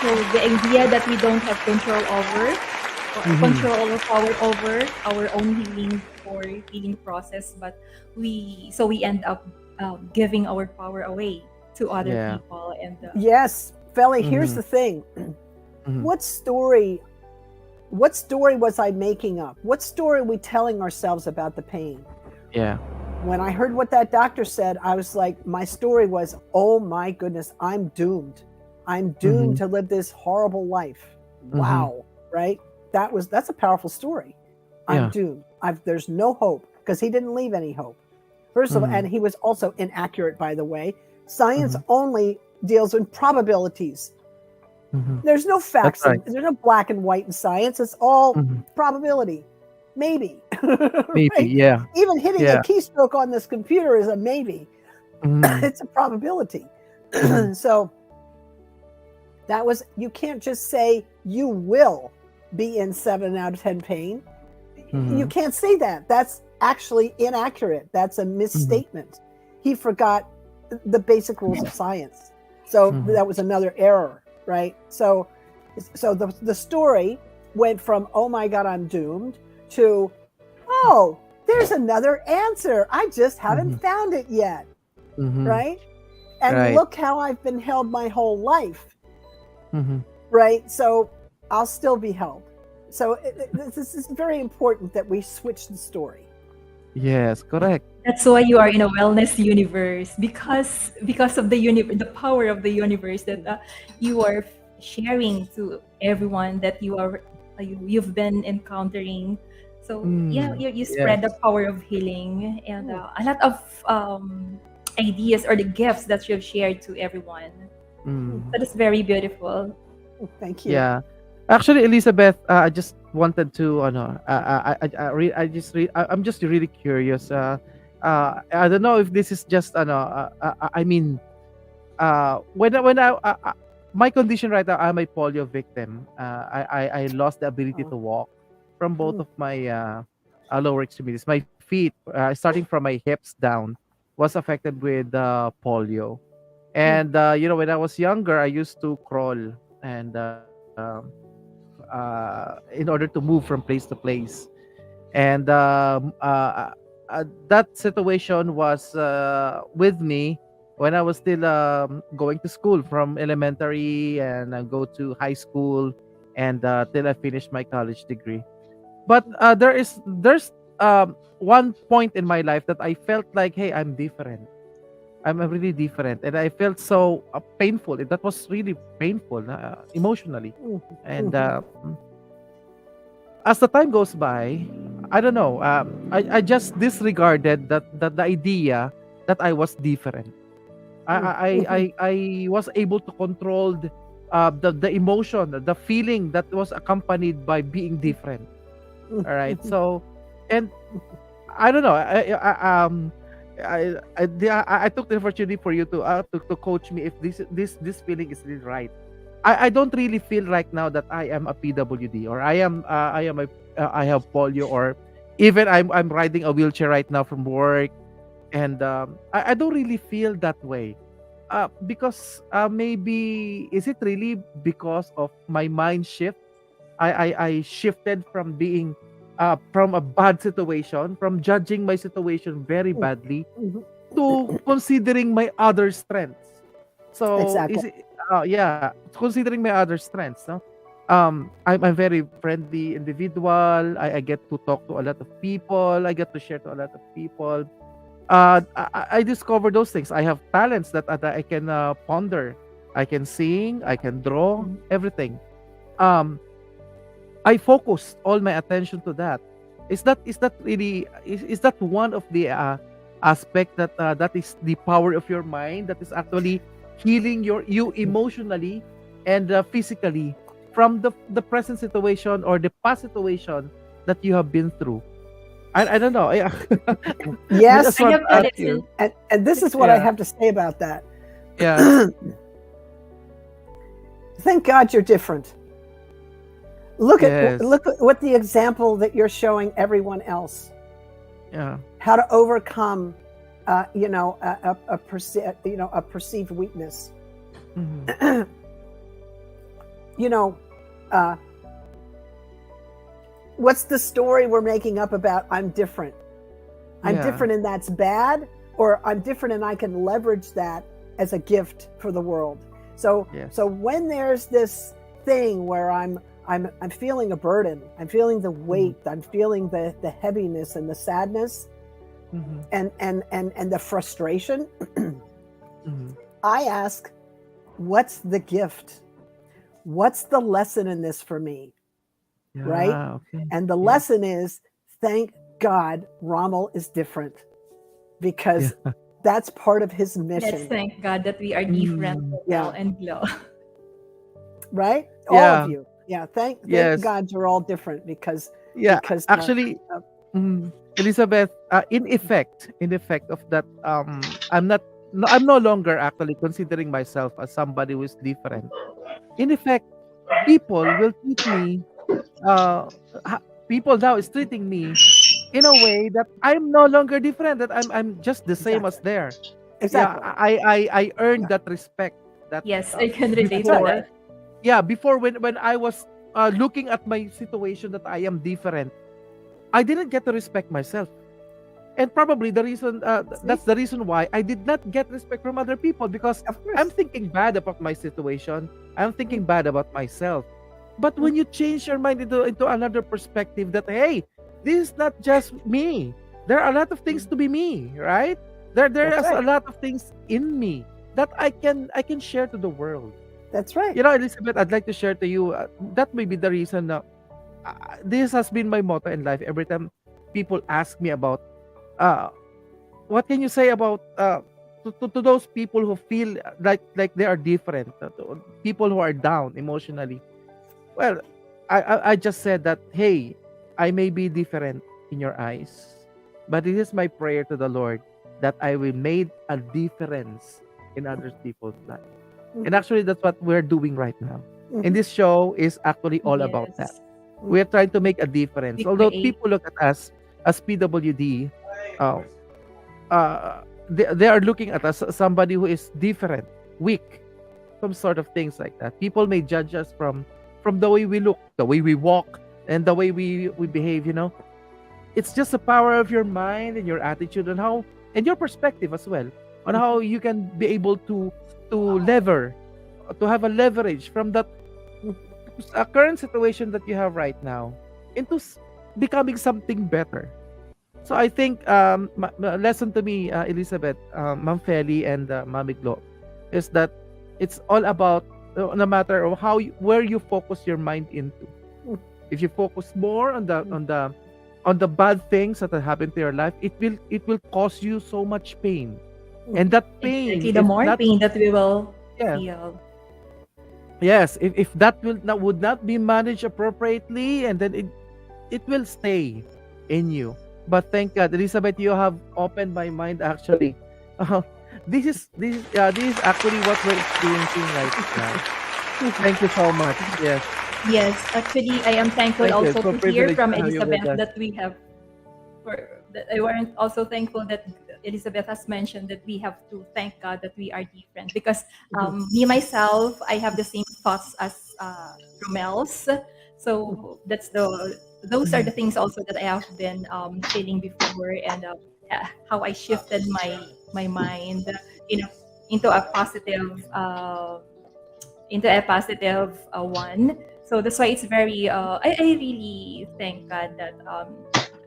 So the idea that we don't have control over, or Mm-hmm. control or power over our own healing or healing process, but we end up giving our power away to other Yeah. people, and Yes, Felly, here's Mm-hmm. the thing. Mm-hmm. What story was I making up? What story are we telling ourselves about the pain? Yeah. When I heard what that doctor said, I was like, my story was, oh my goodness, I'm doomed. I'm doomed Mm-hmm. to live this horrible life. Mm-hmm. Wow, right? That's a powerful story. I'm Yeah. doomed. There's no hope, because he didn't leave any hope. First of all, Mm-hmm. and he was also inaccurate, by the way. Science Mm-hmm. only deals in probabilities. Mm-hmm. There's no That's facts, right. there's no black and white in science. It's all Mm-hmm. probability. Maybe. Maybe. Right? Yeah. Even hitting a Yeah. keystroke on this computer is a maybe. Mm-hmm. It's a probability. Mm-hmm. So you can't just say you will be in 7 out of 10 pain. Mm-hmm. You can't say that. That's actually inaccurate. That's a misstatement. He forgot the basic rules of science. So Mhm. that was another error, right? So the story went from, oh my God, I'm doomed, to, oh, there's another answer. I just haven't found it yet, Mm-hmm. right? And Right. look how I've been held my whole life, Mm-hmm. right? So I'll still be held. So this is very important that we switch the story. Yes, correct. that's why you are in a wellness universe, because of the power of the universe that you are sharing to everyone that you've been encountering. So yeah, Mm. you Yes. spread the power of healing, and a lot of ideas or the gifts that you've shared to everyone. Mm. So that's very beautiful. Thank you. Yeah. Actually, Elizabeth, I just wanted to, I'm just really curious. I don't know if this is just, I mean, my condition right now, I'm a polio victim. I lost the ability Oh. to walk from both Mm. of my lower extremities. My feet, starting from my hips down, was affected with polio. And when I was younger, I used to crawl and in order to move from place to place. And that situation was with me when I was still going to school from elementary and go to high school and till I finished my college degree. But there's one point in my life that I felt like, hey, I'm different. I'm really different, and I felt so painful. That was really painful emotionally. And as the time goes by, I don't know. I just disregarded that the idea that I was different. I was able to control the emotion, the feeling that was accompanied by being different. All right. So, and I don't know. I took the opportunity for you to coach me if this feeling is really right. I don't really feel right now that I am a PWD, or I have polio, or even I'm riding a wheelchair right now from work, and I don't really feel that way. Because maybe is it really because of my mind shift? I shifted from being from a bad situation, from judging my situation very badly, to considering my other strengths. So Exactly. is it yeah, considering my other strengths, no? I'm a very friendly individual. I get to talk to a lot of people. I get to share to a lot of people. I discover those things. I have talents that I can ponder. I can sing. I can draw. Everything. Um, I focused all my attention to that. Is that one of the aspect that is the power of your mind that is actually healing you emotionally and physically from the present situation or the past situation that you have been through? I don't know. I Yes. just want I to have that ask it's in, you. And this is what I Yeah. have to say about that. Yeah. Thank God you're different. Look Yes. at what the example that you're showing everyone else. Yeah. How to overcome, a perceived weakness. Mhm. What's the story we're making up about I'm different? I'm Yeah. different and that's bad, or I'm different and I can leverage that as a gift for the world. So Yes. so when there's this thing where I'm feeling a burden, I'm feeling the weight, I'm feeling the heaviness and the sadness Mhm. and the frustration, Mhm. I ask, what's the gift? What's the lesson in this for me? Right? Yeah. Okay. And the Yes. lesson is, thank God Rommel is different, because Yeah. that's part of his Let's mission, thank God that we are different, Mm. Mel Yeah. and Glow. right? All Yeah. of you. Yeah. Thank Yes. God you're all different, because Yeah. because Actually, Elizabeth, in effect of that, I'm no longer actually considering myself as somebody who is different. In effect, people will treat me, uh, people now is treating me in a way that I'm no longer different, that I'm just the same as exactly. there. Yeah, Exactly. I earned Yeah. that respect that Yes, I can relate That's to right. before. that. Yeah, before, when I was looking at my situation that I am different, I didn't get to respect myself. And probably the reason, See? that's the reason why I did not get respect from other people, because Of course. I'm thinking bad about my situation. I'm thinking bad about myself. But when you change your mind into another perspective, that hey, this is not just me. There are a lot of things to be me, right? There That's is a right. lot of things in me that I can share to the world. That's right. Elizabeth, I'd like to share to you, that may be the reason, this has been my motto in life. Every time people ask me about, uh, what can you say about, to those people who feel like they are different, to people who are down emotionally. Well, I just said that, hey, I may be different in your eyes, but it is my prayer to the Lord that I will make a difference in other people's life. And actually, that's what we're doing right now. And this show is actually all about that. Yes. We're trying to make a difference. We Although create. people look at us as PWD, uh, they are looking at us as somebody who is different, weak, some sort of things like that. People may judge us from the way we look, the way we walk, and the way we behave. It's just the power of your mind and your attitude, and your perspective as well, on how you can be able to have a leverage from that current situation that you have right now into becoming something better. So I think, lesson to me, Elizabeth, Ma'am Feli, and Mami Glo, is that it's all about, no matter of where you focus your mind into. If you focus more on the bad things that have happened to your life, it will cause you so much pain, and that pain Exactly, the is more not. pain that we will Yeah. feel. Yes, if that would not be managed appropriately, and then it will stay in you. But thank God, Elizabeth, you have opened my mind actually. Uh, this is actually what we're experiencing right now. Thank you so much. Yes, Yes, actually, I am thankful thank you. It's also so to hear privileged from to have you with Elizabeth us. that we have. That I weren't also thankful that Elizabeth has mentioned that we have to thank God that we are different, because me myself, I have the same thoughts as Romel's. So those are the things also that I have been feeling before, and how I shifted my mind, you know, into a positive one. So that's why it's very I really thank God that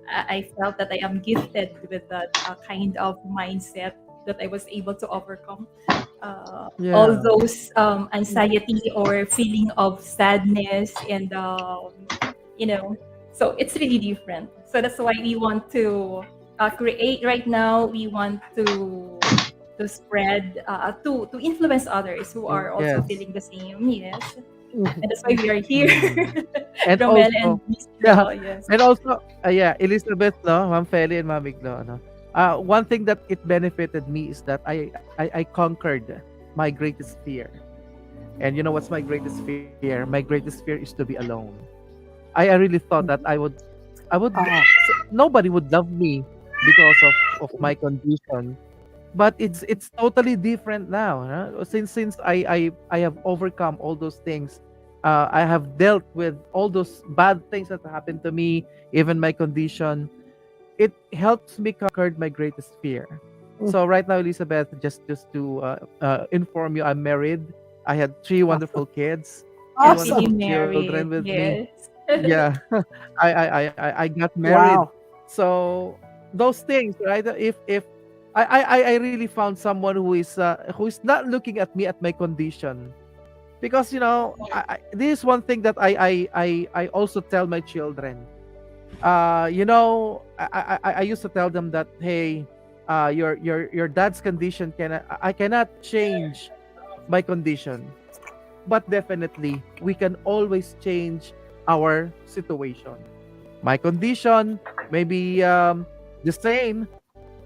I felt that I am gifted with that kind of mindset, that I was able to overcome all Yeah. those anxiety or feeling of sadness, and so it's really different. So that's why we want to create right now. We want to spread to influence others who are also Yes. feeling the same. Yes, and that's why we are here. Mm. And Romel and also, Miss yeah, Flo, yes. and also, yeah, Elizabeth, no, Ma'am Feli and Mami Glo, no. One thing that it benefited me is that I conquered my greatest fear. And you know what's my greatest fear? My greatest fear is to be alone. I really thought that I would Uh, nobody would love me because of my condition. But it's totally different now, huh? Since I have overcome all those things. I have dealt with all those bad things that happened to me, even my condition. It helps me conquer my greatest fear. So right now, Elizabeth, just to inform you, I'm married. I had three wonderful kids, three Happily wonderful awesome. children married. with me. Yes. Yeah, I got married. Wow. So those things, right? If I really found someone who is not looking at me at my condition, because this is one thing that I also tell my children. I used to tell them that, hey, your dad's condition I cannot change my condition, but definitely we can always change our situation. My condition may be the same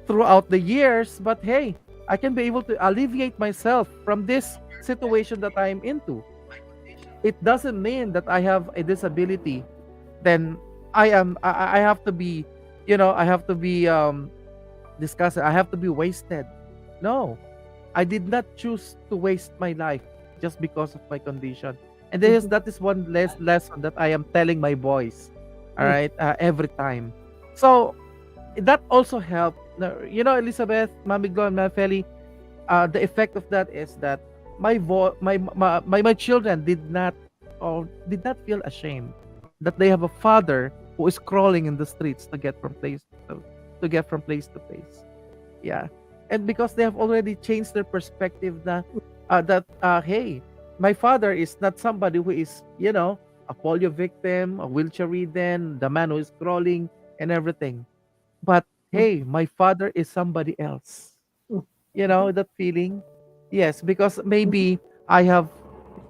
throughout the years, but hey, I can be able to alleviate myself from this situation that I'm into. It doesn't mean that I have a disability. Then I have to be, I have to be disgusted. I have to be wasted. No, I did not choose to waste my life just because of my condition. And that is one lesson that I am telling my boys. All right, every time. So that also helped. Elizabeth, Mamiglo, and Mafeli, the effect of that is that my children did not feel ashamed that they have a father who is crawling in the streets to get from place to place. Yeah, and because they have already changed their perspective that hey, my father is not somebody who is a polio victim, a wheelchair ridden, the man who is crawling and everything. But hey, my father is somebody else. That feeling. Yes, because maybe I have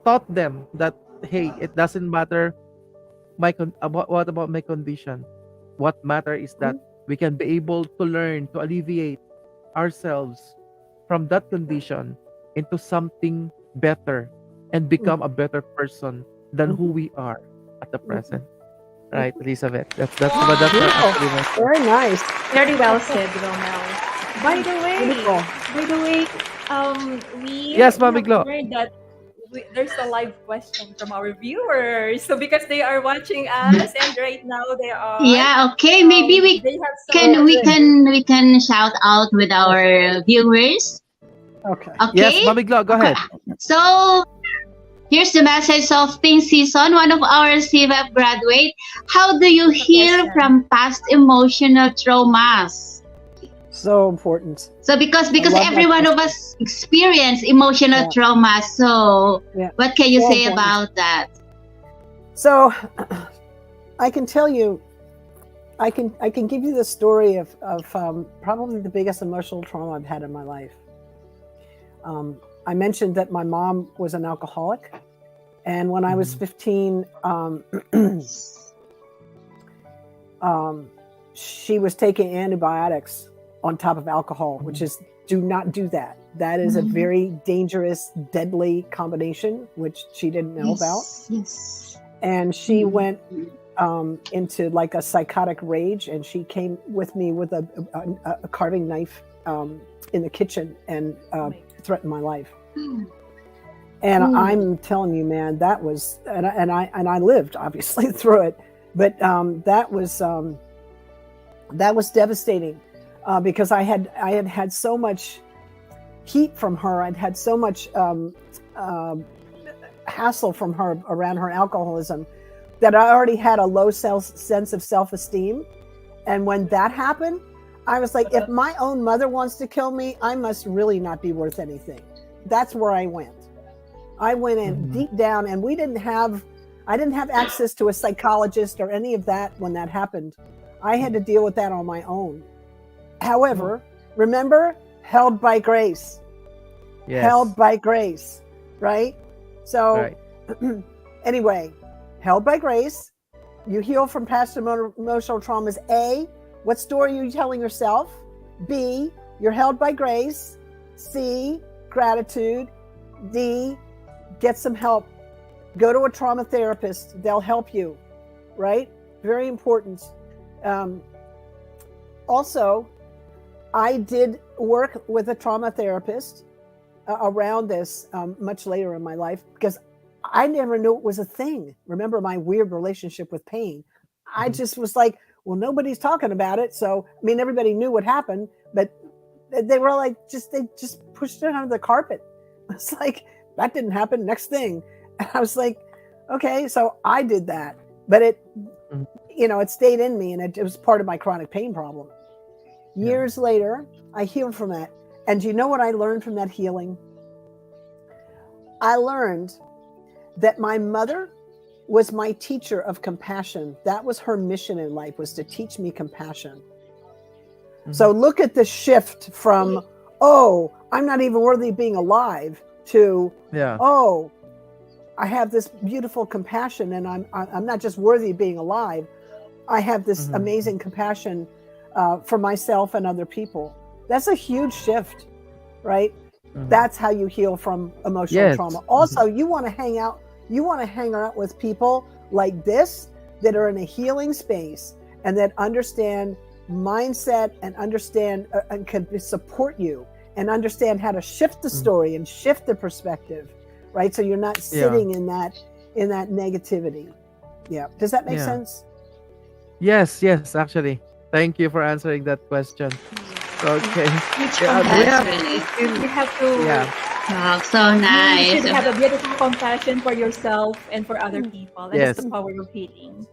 taught them that, hey, it doesn't matter about what about my condition. What matter is that we can be able to learn to alleviate ourselves from that condition into something better and become a better person than who we are at the present. Right, Elizabeth? That's Beautiful. actually my Very nice. Very well said, Romel. By the way, Beautiful. by the way, we Yes, have Mami Glo. learned that there's a live question from our viewers. So because they are watching us, and right now Yeah, okay. Maybe we they have can some. we can we can shout out with our viewers. Okay. Yes, Okay. Mami Glo, go ahead. So here's the message of Teen Season, one of our CVAP graduate. How do you heal Question. from past emotional traumas? So important. So because love that every one of us experience emotional Yeah. trauma. So Yeah. what can you So say important. about that? So I can tell you, I can give you the story of probably the biggest emotional trauma I've had in my life. I mentioned that my mom was an alcoholic, and when I was 15, she was taking antibiotics on top of alcohol, which is, do not do that. That is a very dangerous, deadly combination, which she didn't know about. Yes. And she went into like a psychotic rage, and she came with me with a carving knife in the kitchen and threatened my life. And I'm telling you, man, that was, and I lived obviously through it, but that was devastating because I had so much heat from her. I'd had so much hassle from her around her alcoholism that I already had a low sense of self-esteem. And when that happened, I was like, if my own mother wants to kill me, I must really not be worth anything. That's where I went. I went in deep down, and I didn't have access to a psychologist or any of that when that happened. I had to deal with that on my own. However, remember, held by grace. Yes. Held by grace, right? So Right. anyway, held by grace, you heal from past emotional traumas. A, what story are you telling yourself? B, you're held by grace. C, gratitude. D, get some help. Go to a trauma therapist. They'll help you, right? Very important. Also, I did work with a trauma therapist around this much later in my life because I never knew it was a thing. Remember my weird relationship with pain. I just was like, well, nobody's talking about it. So, I mean, everybody knew what happened, but they were like, they just pushed it under the carpet. It's like, that didn't happen. Next thing. And I was like, okay, so I did that. But it, it stayed in me, and it was part of my chronic pain problem. Years later, I healed from that. And do you know what I learned from that healing? I learned that my mother was my teacher of compassion. That was her mission in life, was to teach me compassion. So look at the shift from, oh, I'm not even worthy of being alive, to, oh, I have this beautiful compassion, and I'm not just worthy of being alive. I have this amazing compassion for myself and other people. That's a huge shift, right? That's how you heal from emotional trauma. Also, you want to hang out with people like this that are in a healing space and that understand mindset and understand and can support you and understand how to shift the story and shift the perspective, right? So you're not sitting in that negativity. Yeah. Does that make sense? Yes, actually. Thank you for answering that question. Okay. Really. You have to. Wow, so nice. You should have a beautiful compassion for yourself and for other people. And that's the power of healing.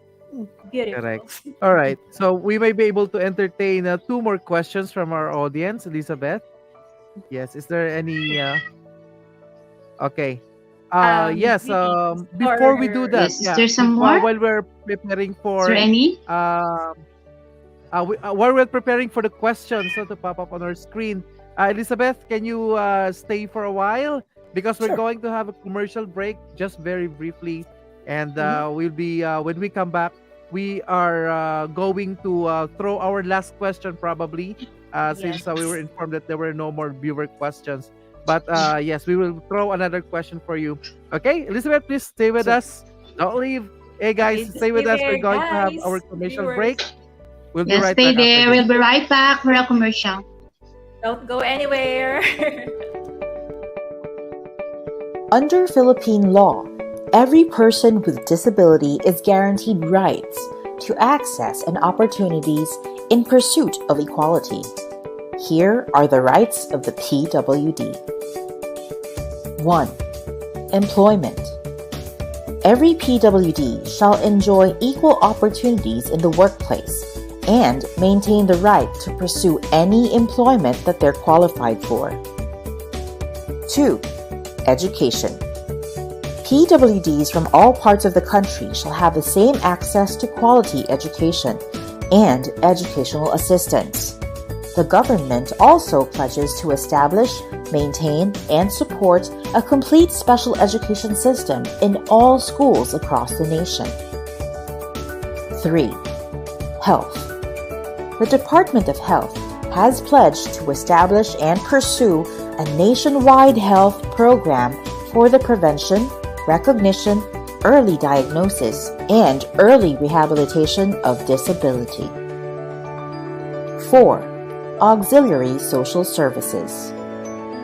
Beautiful. Correct. All right. So we may be able to entertain 2 more questions from our audience. Elizabeth? Yes. Is there any... Okay. Yes. Before we do that, is there some more? While we're preparing for... Is there any? While we're preparing for the questions to pop up on our screen, Elizabeth, can you stay for a while? Because we're going to have a commercial break, just very briefly. And we'll be, when we come back, we are going to throw our last question probably, since we were informed that there were no more viewer questions. But yes, we will throw another question for you. Okay, Elizabeth, please stay with us. Don't leave. Hey guys, stay with us. We're going to have our commercial break. We'll be right stay back. There. We'll be right back for a commercial. Don't go anywhere. Under Philippine law, every person with disability is guaranteed rights to access and opportunities in pursuit of equality. Here are the rights of the PWD. 1. Employment. Every PWD shall enjoy equal opportunities in the workplace and maintain the right to pursue any employment that they're qualified for. 2. Education. PWDs from all parts of the country shall have the same access to quality education and educational assistance. The government also pledges to establish, maintain, and support a complete special education system in all schools across the nation. 3. Health. The Department of Health has pledged to establish and pursue a nationwide health program for the prevention, recognition, early diagnosis, and early rehabilitation of disability. 4. Auxiliary social services.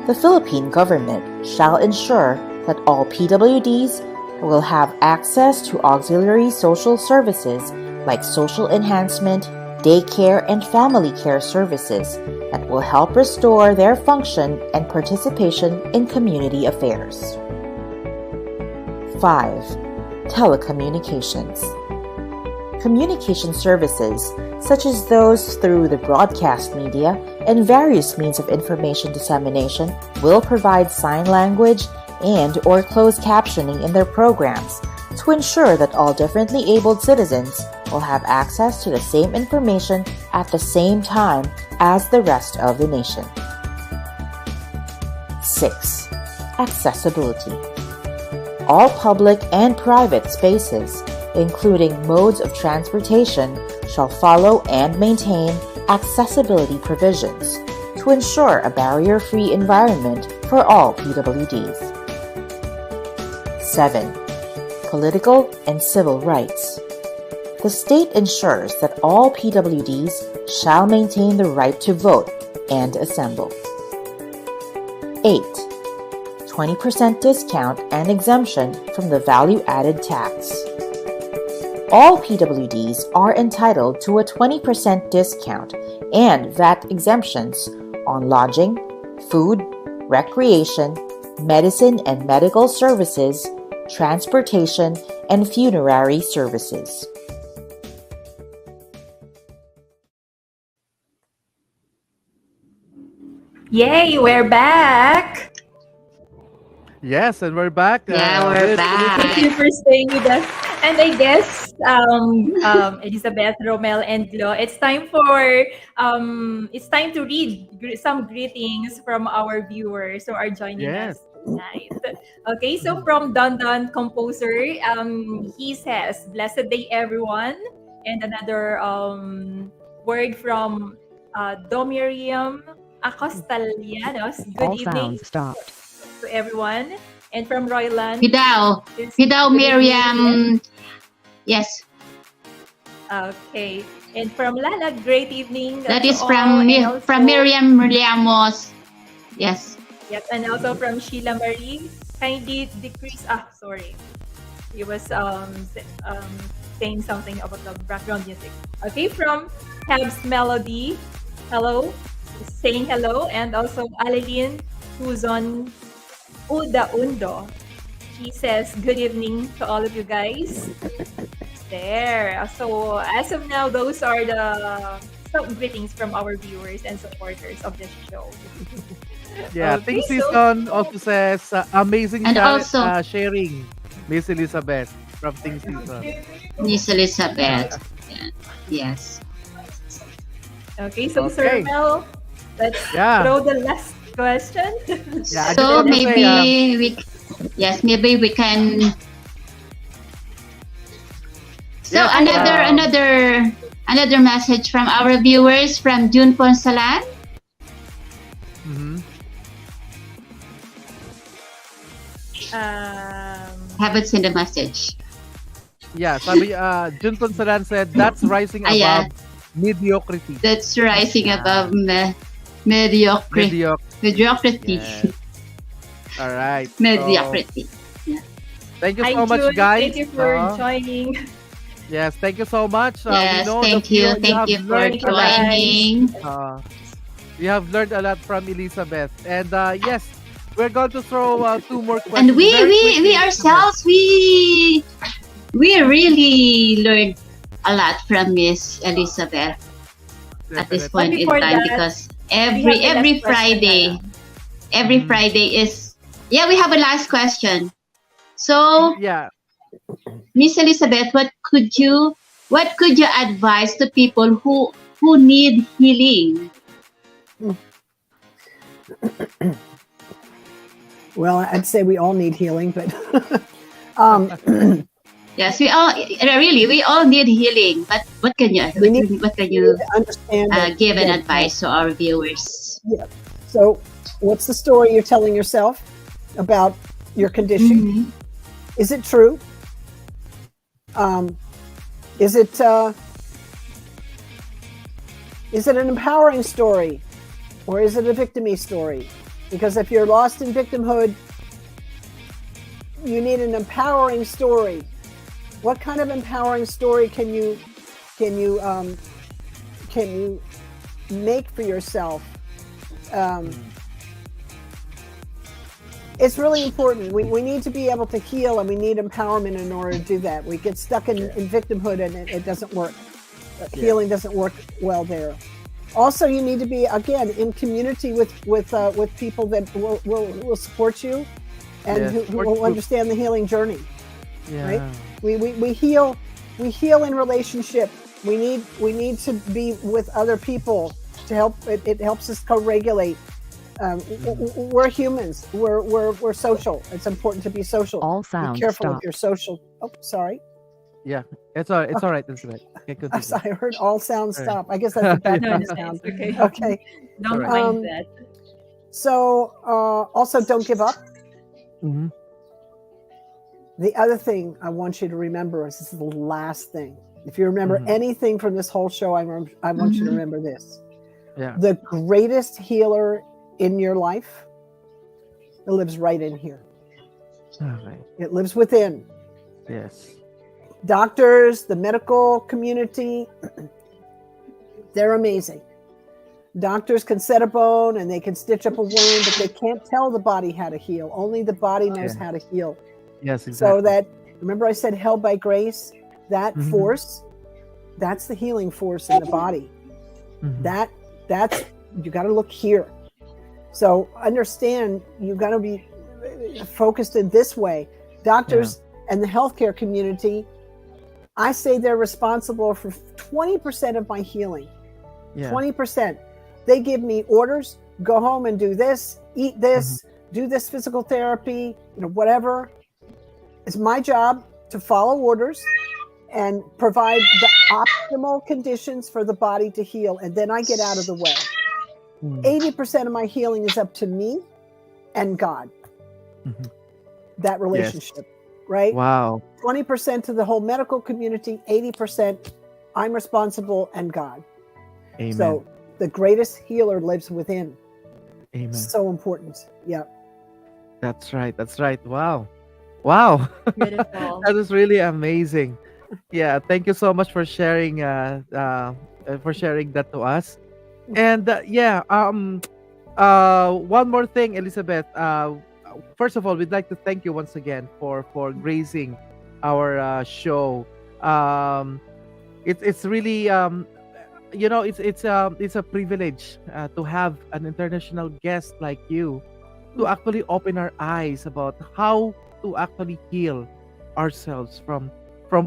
The Philippine government shall ensure that all PWDs will have access to auxiliary social services like social enhancement, daycare, and family care services that will help restore their function and participation in community affairs. 5. Telecommunications. Communication services, such as those through the broadcast media and various means of information dissemination, will provide sign language and/or closed captioning in their programs to ensure that all differently abled citizens will have access to the same information at the same time as the rest of the nation. 6. Accessibility. All public and private spaces, including modes of transportation, shall follow and maintain accessibility provisions to ensure a barrier-free environment for all PWDs. 7. Political and civil rights. The state ensures that all PWDs shall maintain the right to vote and assemble. 8. 20% discount and exemption from the value-added tax. All PWDs are entitled to a 20% discount and VAT exemptions on lodging, food, recreation, medicine and medical services, transportation, and funerary services. Yay, we're back. Yes, and we're back. Yeah, we're Thank you back. for staying with us. And I guess Elizabeth, Romel, and Glo, it's time to read some greetings from our viewers who are joining Yes. us tonight. Okay, so from Don Don Composer, he says, "Blessed day, everyone," and another word from Domirium Acostalianos. Good evening to everyone. And from Royland, Hidao. is Hidao good evening. Miriam. Yes, Okay. And from Lala, great evening that to is all. from And also, from Miriam Ramos. Yes. yes, and also from Sheila Marie. Kindly decrease. Sorry. He was saying something about the background music. Okay, from Tabs Melody. Hello. Saying hello. And also Alilin, who's on Uda Undo. She says, good evening to all of you guys. There. So, as of now, those are some greetings from our viewers and supporters of this show. Yeah, Okay, Thing so Season also says, amazing And also- sharing, Miss Elizabeth from Thing Season. Miss Elizabeth. Yeah. Yes. okay, so Okay. Sir Mel, let's Yeah. throw the last question. Yeah, I just So want to say, maybe we can. So Yes, another message from our viewers from June Ponsalan. mhm. Haven't seen the message. Yeah, sabi, Junton Salan said, that's rising above Yeah. mediocrity. That's rising above mediocrity. Mediocrity. Yes. All right. So, Mediocrity. thank you Hi, so much, June. guys. Thank you for Uh, joining. yes, thank you so much. Yes, we know thank that you. have Thank you for learned a lot. joining. We have learned a lot from Elizabeth. And yes, we're going to throw 2 more questions. And we very quickly, we ourselves we really learned a lot from Miss Elizabeth at this Definitely. point in Before time that, because We have the every last question, Friday Lala. every Friday is we have a last question. So Yeah. Miss Elizabeth, what could you advise to people who need healing? Well, I'd say we all need healing, but Yes, we all need healing. But what can you We need- what can you you need to understand that- give an that- advice to our viewers? Yeah. So, what's the story you're telling yourself about your condition? Mhm. Is it true? Is it an empowering story, or is it a victimy story? Because if you're lost in victimhood, you need an empowering story. What kind of empowering story can you make for yourself? It's really important. We need to be able to heal, and we need empowerment in order to do that. We get stuck in victimhood, and it doesn't work. Healing doesn't work well there. Also, you need to be, again, in community with people that will support you and Yes, who support will group. understand the healing journey. Yeah. Right? We heal in relationship. We need to be with other people to help. It helps us co-regulate. We're humans. We're social. It's important to be social. All sound be careful with stopped. your social. Oh, sorry. Yeah. It's all right. It's all right. It's all right. Okay, I'm continue. sorry. I heard all sounds Right. stop. I guess that's the No, background no, sound. it's okay. Okay. Don't Alright. mind that. So also don't give up. Mhm. The other thing I want you to remember is this is the last thing. If you remember anything from this whole show, I want you to remember this. Yeah. The greatest healer in your life, it lives right in here. Okay. It lives within. Yes. Doctors, the medical community, they're amazing. Doctors can set a bone and they can stitch up a wound, but they can't tell the body how to heal. Only the body knows how to heal. Yes, exactly. So that, remember I said held by grace? That force, that's the healing force in the body. That's, you got to look here. So understand, you got to be focused in this way. Doctors and the healthcare community, I say they're responsible for 20% of my healing. 20%. They give me orders, go home and do this, eat this, do this physical therapy, whatever. It's my job to follow orders and provide the optimal conditions for the body to heal. And then I get out of the way. 80% of my healing is up to me and God. That relationship, right? Wow. 20% to the whole medical community, 80% I'm responsible and God. Amen. So the greatest healer lives within. Amen. So important. Yeah. That's right. That's right. Wow. Wow. Beautiful. That is really amazing. Yeah. Thank you so much for sharing that to us. And one more thing, Elizabeth. First of all, we'd like to thank you once again for gracing our show. It's really it's a privilege to have an international guest like you to actually open our eyes about how to actually heal ourselves from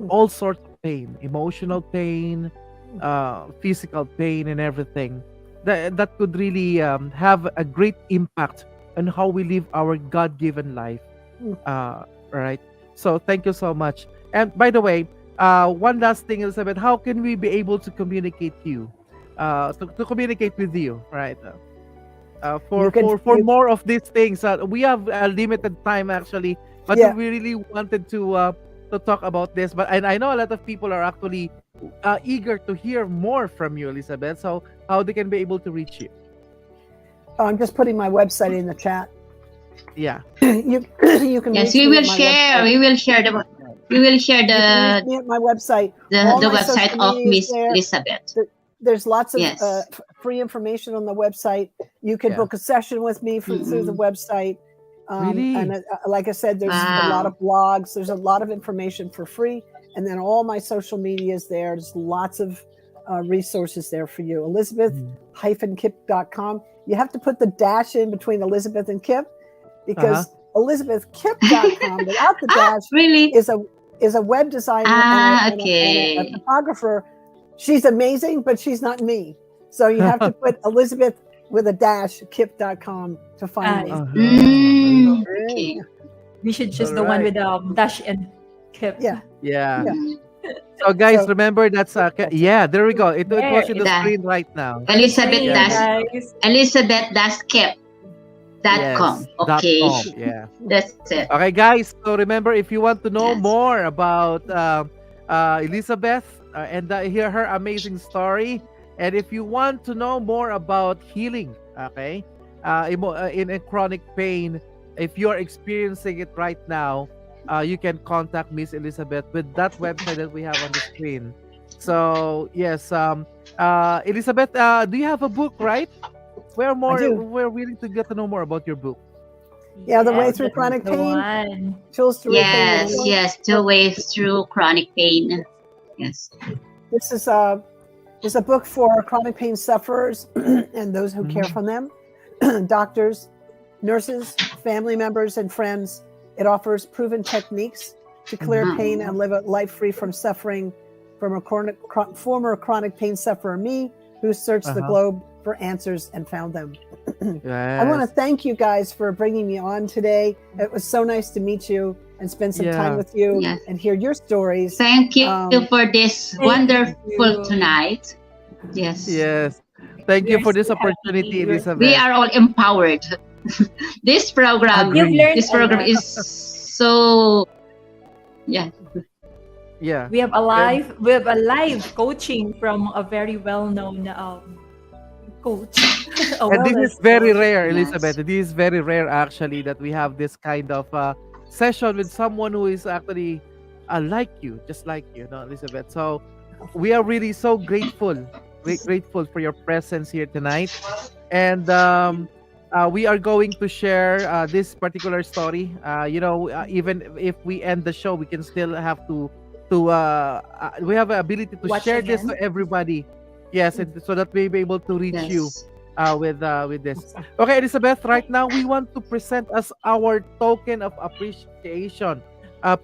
all sorts of pain, emotional pain, physical pain, and everything that could really have a great impact on how we live our God-given life. Right. So thank you so much. And by the way, one last thing, Elizabeth, how can we be able to communicate to communicate with you, right? For more of these things, we have a limited time actually, but we really wanted to talk about this. And I know a lot of people are actually eager to hear more from you, Elizabeth. So how they can be able to reach you? I'm just putting my website in the chat. Yeah. You can. Yes, we will share. We will share the. We will share the my website. The website of Miss Elizabeth. There's lots of free information on the website. You can book a session with me through the website. Really? And like I said, there's a lot of blogs. There's a lot of information for free. And then all my social media is there. There's lots of resources there for you. Elizabeth-Kipp.com. You have to put the dash in between Elizabeth and Kipp because ElizabethKipp.com without the dash is a web designer and a photographer. She's amazing, but she's not me. So you have to put Elizabeth with a dash Kipp.com to find me. Okay. We should choose the one with dash and Kipp. Yeah. So guys, remember that's there we go. It was in the screen right now. Elizabeth-Kipp.com. Okay. Yeah. That's it. Okay, guys. So remember, if you want to know more about Elizabeth and hear her amazing story, and if you want to know more about healing, in a chronic pain, if you are experiencing it right now, you can contact Miss Elizabeth with that website that we have on the screen. So yes, Elizabeth, do you have a book, right? We're willing to get to know more about your book. Yeah, The Way Through Chronic Pain. Tools to The Way Through Chronic Pain. Yes. This is a book for chronic pain sufferers and those who care for them, doctors, nurses, family members, and friends. It offers proven techniques to clear pain and live a life free from suffering from a former chronic pain sufferer, me, who searched the globe for answers and found them. I want to thank you guys for bringing me on today. It was so nice to meet you and spend some time with you and hear your stories. Thank you for this wonderful tonight. Yes. Yes. Thank you for this opportunity, Elizabeth. We are all empowered. This program is so Yeah. Yeah. We have a live coaching from a very well-known coach. A And this wellness is very coach. rare, Yes. Elizabeth. This is very rare actually that we have this kind of session with someone who is actually like you, just like you, no, Elizabeth. So we are really so grateful, grateful for your presence here tonight. And we are going to share this particular story. Even if we end the show, we can still have to we have the ability to Watch share this again. to everybody. Yes, and so that we be able to reach you Yes. with this. Okay, Elizabeth, right now we want to present as our token of appreciation.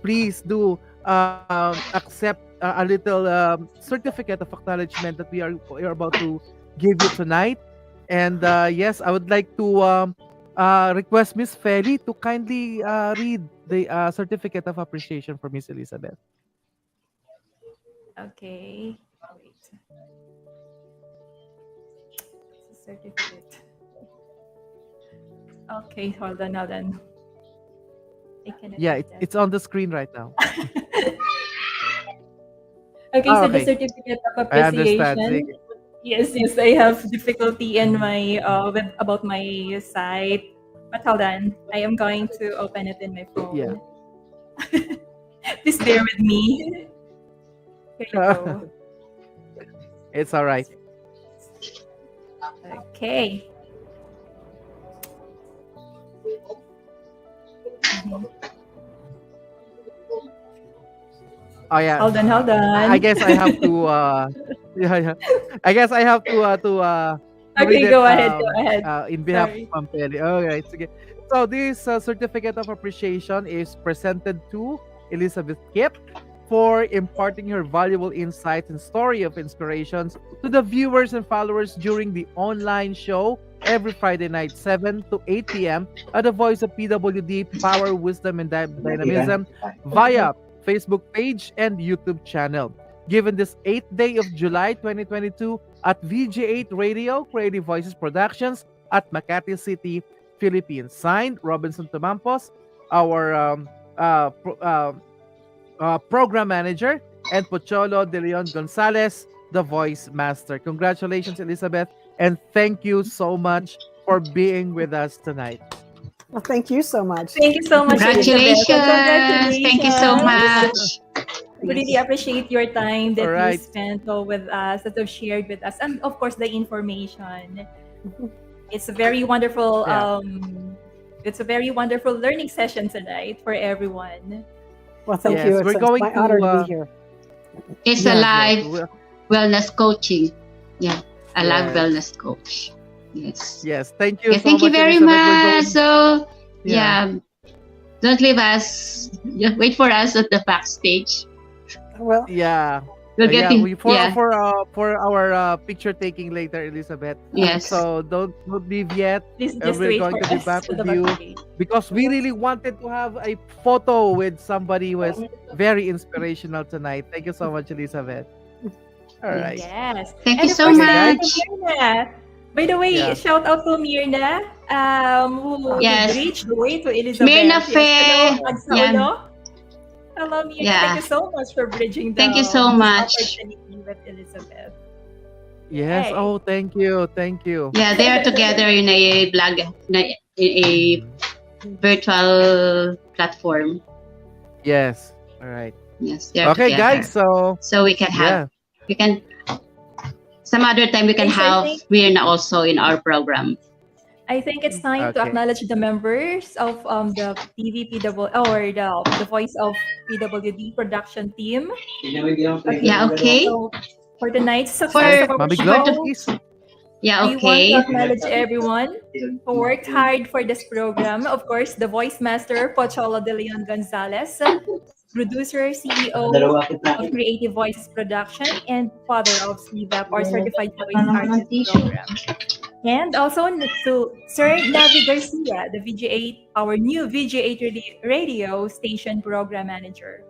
Please do accept a little certificate of acknowledgement that we are about to give you tonight. And yes, I would like to request Miss Feli to kindly read the certificate of appreciation for Miss Elizabeth. Okay. Wait. It's a certificate. Okay, hold on. I cannot Yeah, read that. it's on the screen right now. Okay, Oh, so the okay. certificate of I understand. appreciation. Yes, I have difficulty in my about my site. But hold on. I am going to open it in my Yeah. phone. Please bear with me. Here you go. It's all right. Okay. Mhm. Oh yeah. Hold on. I guess I have to yeah. I guess I have to read Okay, it go ahead. in behalf Sorry. of Pampeli. All right. Okay. So this certificate of appreciation is presented to Elizabeth Kipp for imparting her valuable insights and story of inspirations to the viewers and followers during the online show every Friday night, 7 to 8 p.m. at the Voice of PWD, Power, Wisdom, and Dynamism via Facebook page and YouTube channel. Given this 8th day of July 2022 at VG8 Radio, Creative Voices Productions at Makati City, Philippines. Signed, Robinson Tumampos, our program manager, and Pocholo De Leon Gonzales, the voice master. Congratulations, Elizabeth, and thank you so much for being with us tonight. Well, thank you so much. Thank you so much, Elizabeth. Congratulations. Thank you so much. We really appreciate your time that All right. you spent with us, that you've shared with us, and of course the information. It's a very wonderful Yeah. it's a very wonderful learning session tonight for everyone. Well, thank Yes, you. we're It's going my to, honor to be here. It's a Yes, live yes. wellness coaching. Yeah, a live Yes. wellness coach. Yes. Yes, thank you Okay, so thank you much, very Elizabeth. We're much. going, So, yeah. yeah, don't leave us. Just wait for us at the backstage. Well, Yeah. We'll Yeah, get in. we for Yeah. our picture taking later, Elizabeth. Yes. So don't leave yet. Please And just we're wait going for to be us back to with the you backstage. because we really wanted to have a photo with somebody who is very inspirational tonight. Thank you so much, Elizabeth. All right. Yes. Thank And you of so course, Okay, much. Mirna. By the way, Yeah. shout out to Mirna, who Yes. reached the way to Elizabeth. Mirna Yes, hello, Fe. Agsa Yeah. Ulo. Hello, Mirna. Thank Yeah. you so much for bridging Thank you so this much. opportunity with Elizabeth. Yes. Yay. Oh, thank you. Thank you. Yeah, they are together in a blog, in a virtual platform. Yes. All right. Yes, they are Okay, together. guys. So So we can have, yeah. we can, some other time we can Okay, so I have think Mirna also in our program. it's time to Okay. acknowledge the members of the TVPW or the Voice of PWD production team. Okay. Yeah, okay. So for tonight's For, success of our Mommy for Glow, the, show, please. yeah, we want to okay. acknowledge everyone who worked hard for this program. Of course, the voice master, Pocholo De Leon Gonzales, producer, CEO of Creative Voices Production, and father of CVAP, or Certified Voice Artist Program. And also to Sir Navi Garcia, the VG8, our new VG8 radio station program manager.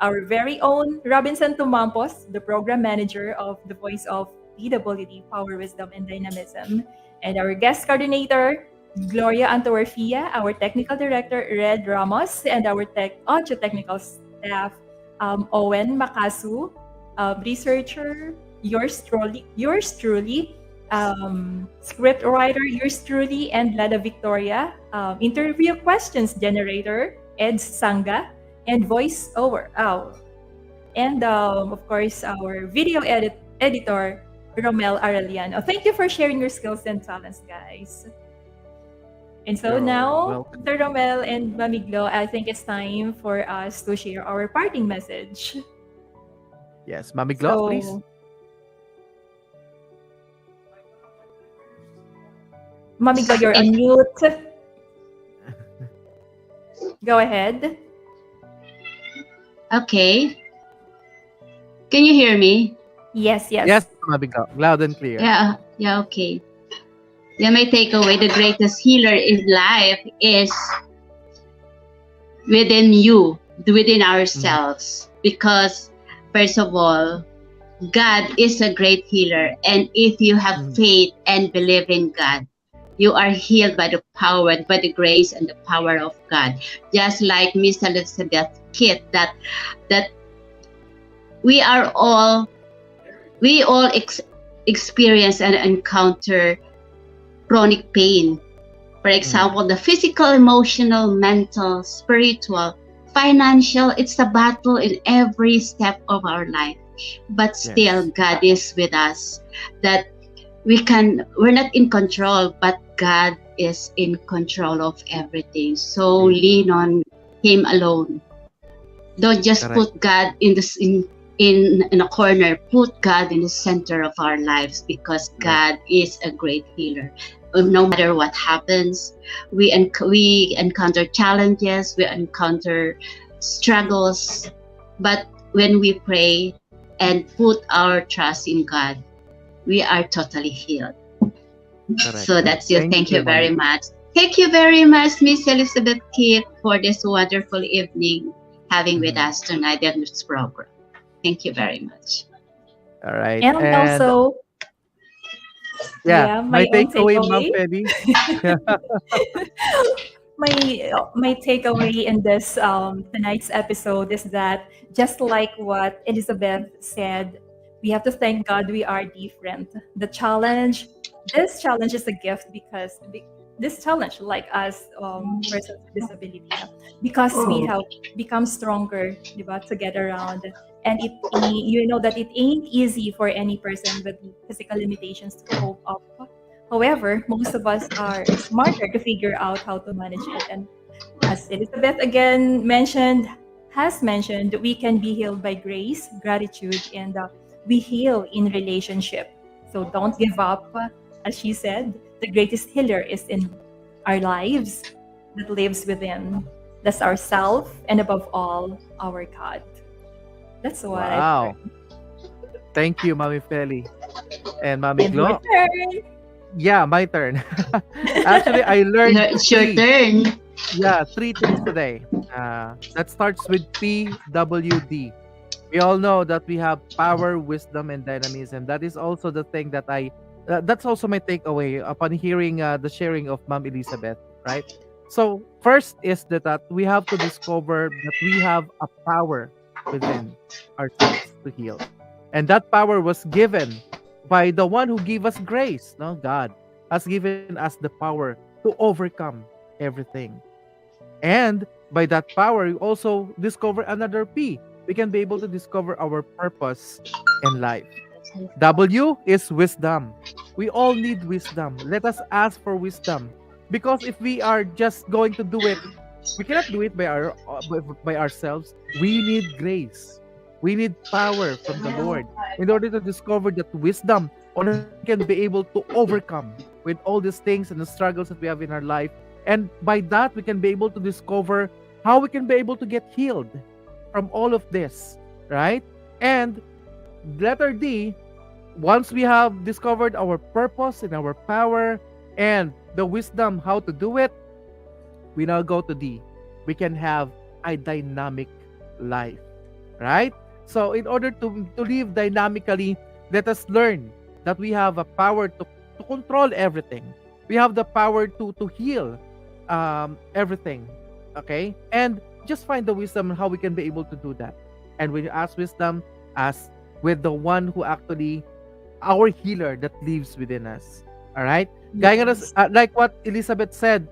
Our very own Robinson Tumampos, the program manager of the Voice of PWD, Power, Wisdom, and Dynamism. And our guest coordinator, Gloria Antowerfia, our technical director, Red Ramos, and our audio technical staff, Owen Makasu, researcher, yours truly, script writer, yours truly, and Lada Victoria, interview questions generator, Ed Sanga, and voiceover. And of course, our video editor, Romel Arellano. Thank you for sharing your skills and talents, guys. And so You're now, welcome. Sir Romel and Mamiglo, I think it's time for us to share our parting message. Yes, Mami Glo, please. So, Mamiglo, you're on mute. Go ahead. Okay. Can you hear me? Yes, yes. Yes, Mami Glo, loud and clear. Yeah, okay. Yeah, my takeaway, the greatest healer in life is within you, within ourselves. Because, first of all, God is a great healer. And if you have faith and believe in God, you are healed by the power, by the grace and the power of God. Just like Miss Elizabeth Kipp, that we all experience and encounter chronic pain. For example, the physical, emotional, mental, spiritual, financial, it's a battle in every step of our life. But still, God is with us. That we're not in control, but God is in control of everything. So lean on Him alone. Don't just put God in a corner. Put God in the center of our lives, because God is a great healer. No matter what happens, we encounter challenges, we encounter struggles, but when we pray and put our trust in God, we are totally healed. Correct. So that's it. Thank you very Mami. much. Thank you very much, Miss Elizabeth Kipp, for this wonderful evening having with us tonight in this program. Thank you very much. All right. And also, my my own takeaway, Ma'am takeaway. Feli. My takeaway in this tonight's episode is that, just like what Elizabeth said, we have to thank God we are different. This challenge is a gift, because this challenge, like us, persons with disability, because we have become stronger, diba, to get around. And you know that it ain't easy for any person with physical limitations to cope up. However, most of us are smarter to figure out how to manage it. And as Elizabeth again has mentioned, we can be healed by grace, gratitude, and we heal in relationship. So don't give up. As she said, the greatest healer is in our lives, that lives within. That's ourself, and above all, our God. That's what Wow. Thank you, Mami Feli. And Mami And your Glo. turn. Yeah, my turn. Actually, I learned It's your turn. three things today. That starts with PWD. We all know that we have power, wisdom, and dynamism. That is also the thing that that's also my takeaway upon hearing the sharing of Ma'am Elizabeth, right? So first is that we have to discover that we have a power within ourselves to heal. And that power was given by the one who gave us grace. No, God has given us the power to overcome everything. And by that power, we also discover another P. We can be able to discover our purpose in life. W is wisdom. We all need wisdom. Let us ask for wisdom. Because if we are just going to do it, we cannot do it by ourselves. We need grace. We need power from the Lord in order to discover that wisdom, on how we can be able to overcome with all these things and the struggles that we have in our life. And by that, we can be able to discover how we can be able to get healed from all of this, right? And letter D, once we have discovered our purpose and our power and the wisdom how to do it, we now go to D. We can have a dynamic life, right? So in order to live dynamically, let us learn that we have a power to control everything. We have the power to heal everything, okay? And just find the wisdom on how we can be able to do that. And when you ask wisdom, ask with the one who actually our healer that lives within us. All right? Gaya nga like what Elizabeth said,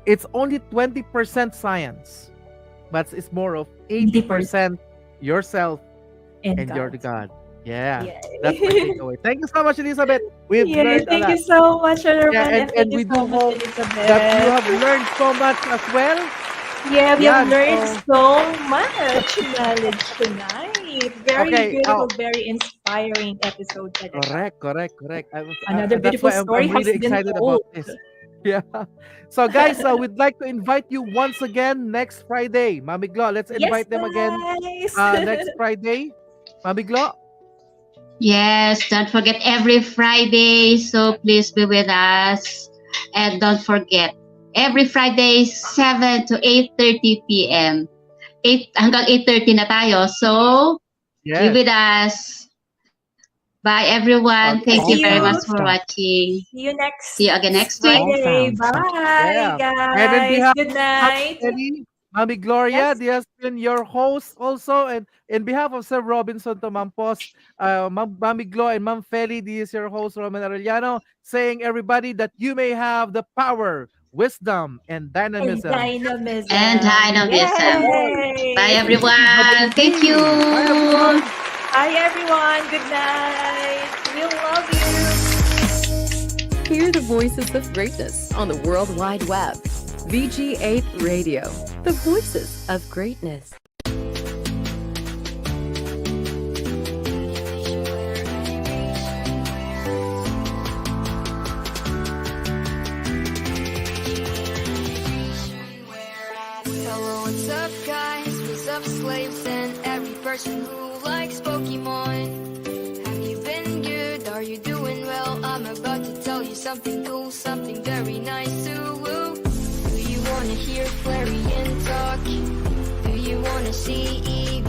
it's only 20% science, but it's more of 80% yourself and your God. Yeah, that's my takeaway. Thank you so much, Elizabeth. We've learned a lot. Thank you so much, Roman. And we do hope that you have learned so much as well. Yeah, we have learned so much knowledge tonight. Very beautiful, very inspiring episode today. Correct. Another That's beautiful why story I'm really has been excited told. about this. Yeah. So guys, we'd like to invite you once again next Friday. Mami Glo, let's invite them again next Friday. Mami Glo? Yes, don't forget every Friday. So please be with us. And don't forget, every Friday, 7 to 8:30 p.m. 8 hanggang 8:30 na tayo. So, be with us. Bye, everyone. Thank you very much for watching. See you again next week. Friday. Bye, guys. And on behalf Good night. of Mami Gloria, this has been your host also. And in behalf of Sir Robinson Tomampos, Mami Glo and Ma'am Feli, this is your host, Roman Arellano, saying everybody that you may have the power, wisdom, and dynamism. Yay. Bye, everyone. Thank you. Bye, everyone. Bye, everyone. Good night. We love you. Hear the voices of greatness on the World Wide Web. VG8 Radio, the voices of greatness. Hello, what's up, guys? What's up, slaves, and every person who likes Pokemon? Have you been good? Are you doing well? I'm about to tell you something cool, something very nice to woo. Do you wanna hear Flareon talk? Do you wanna see Eevee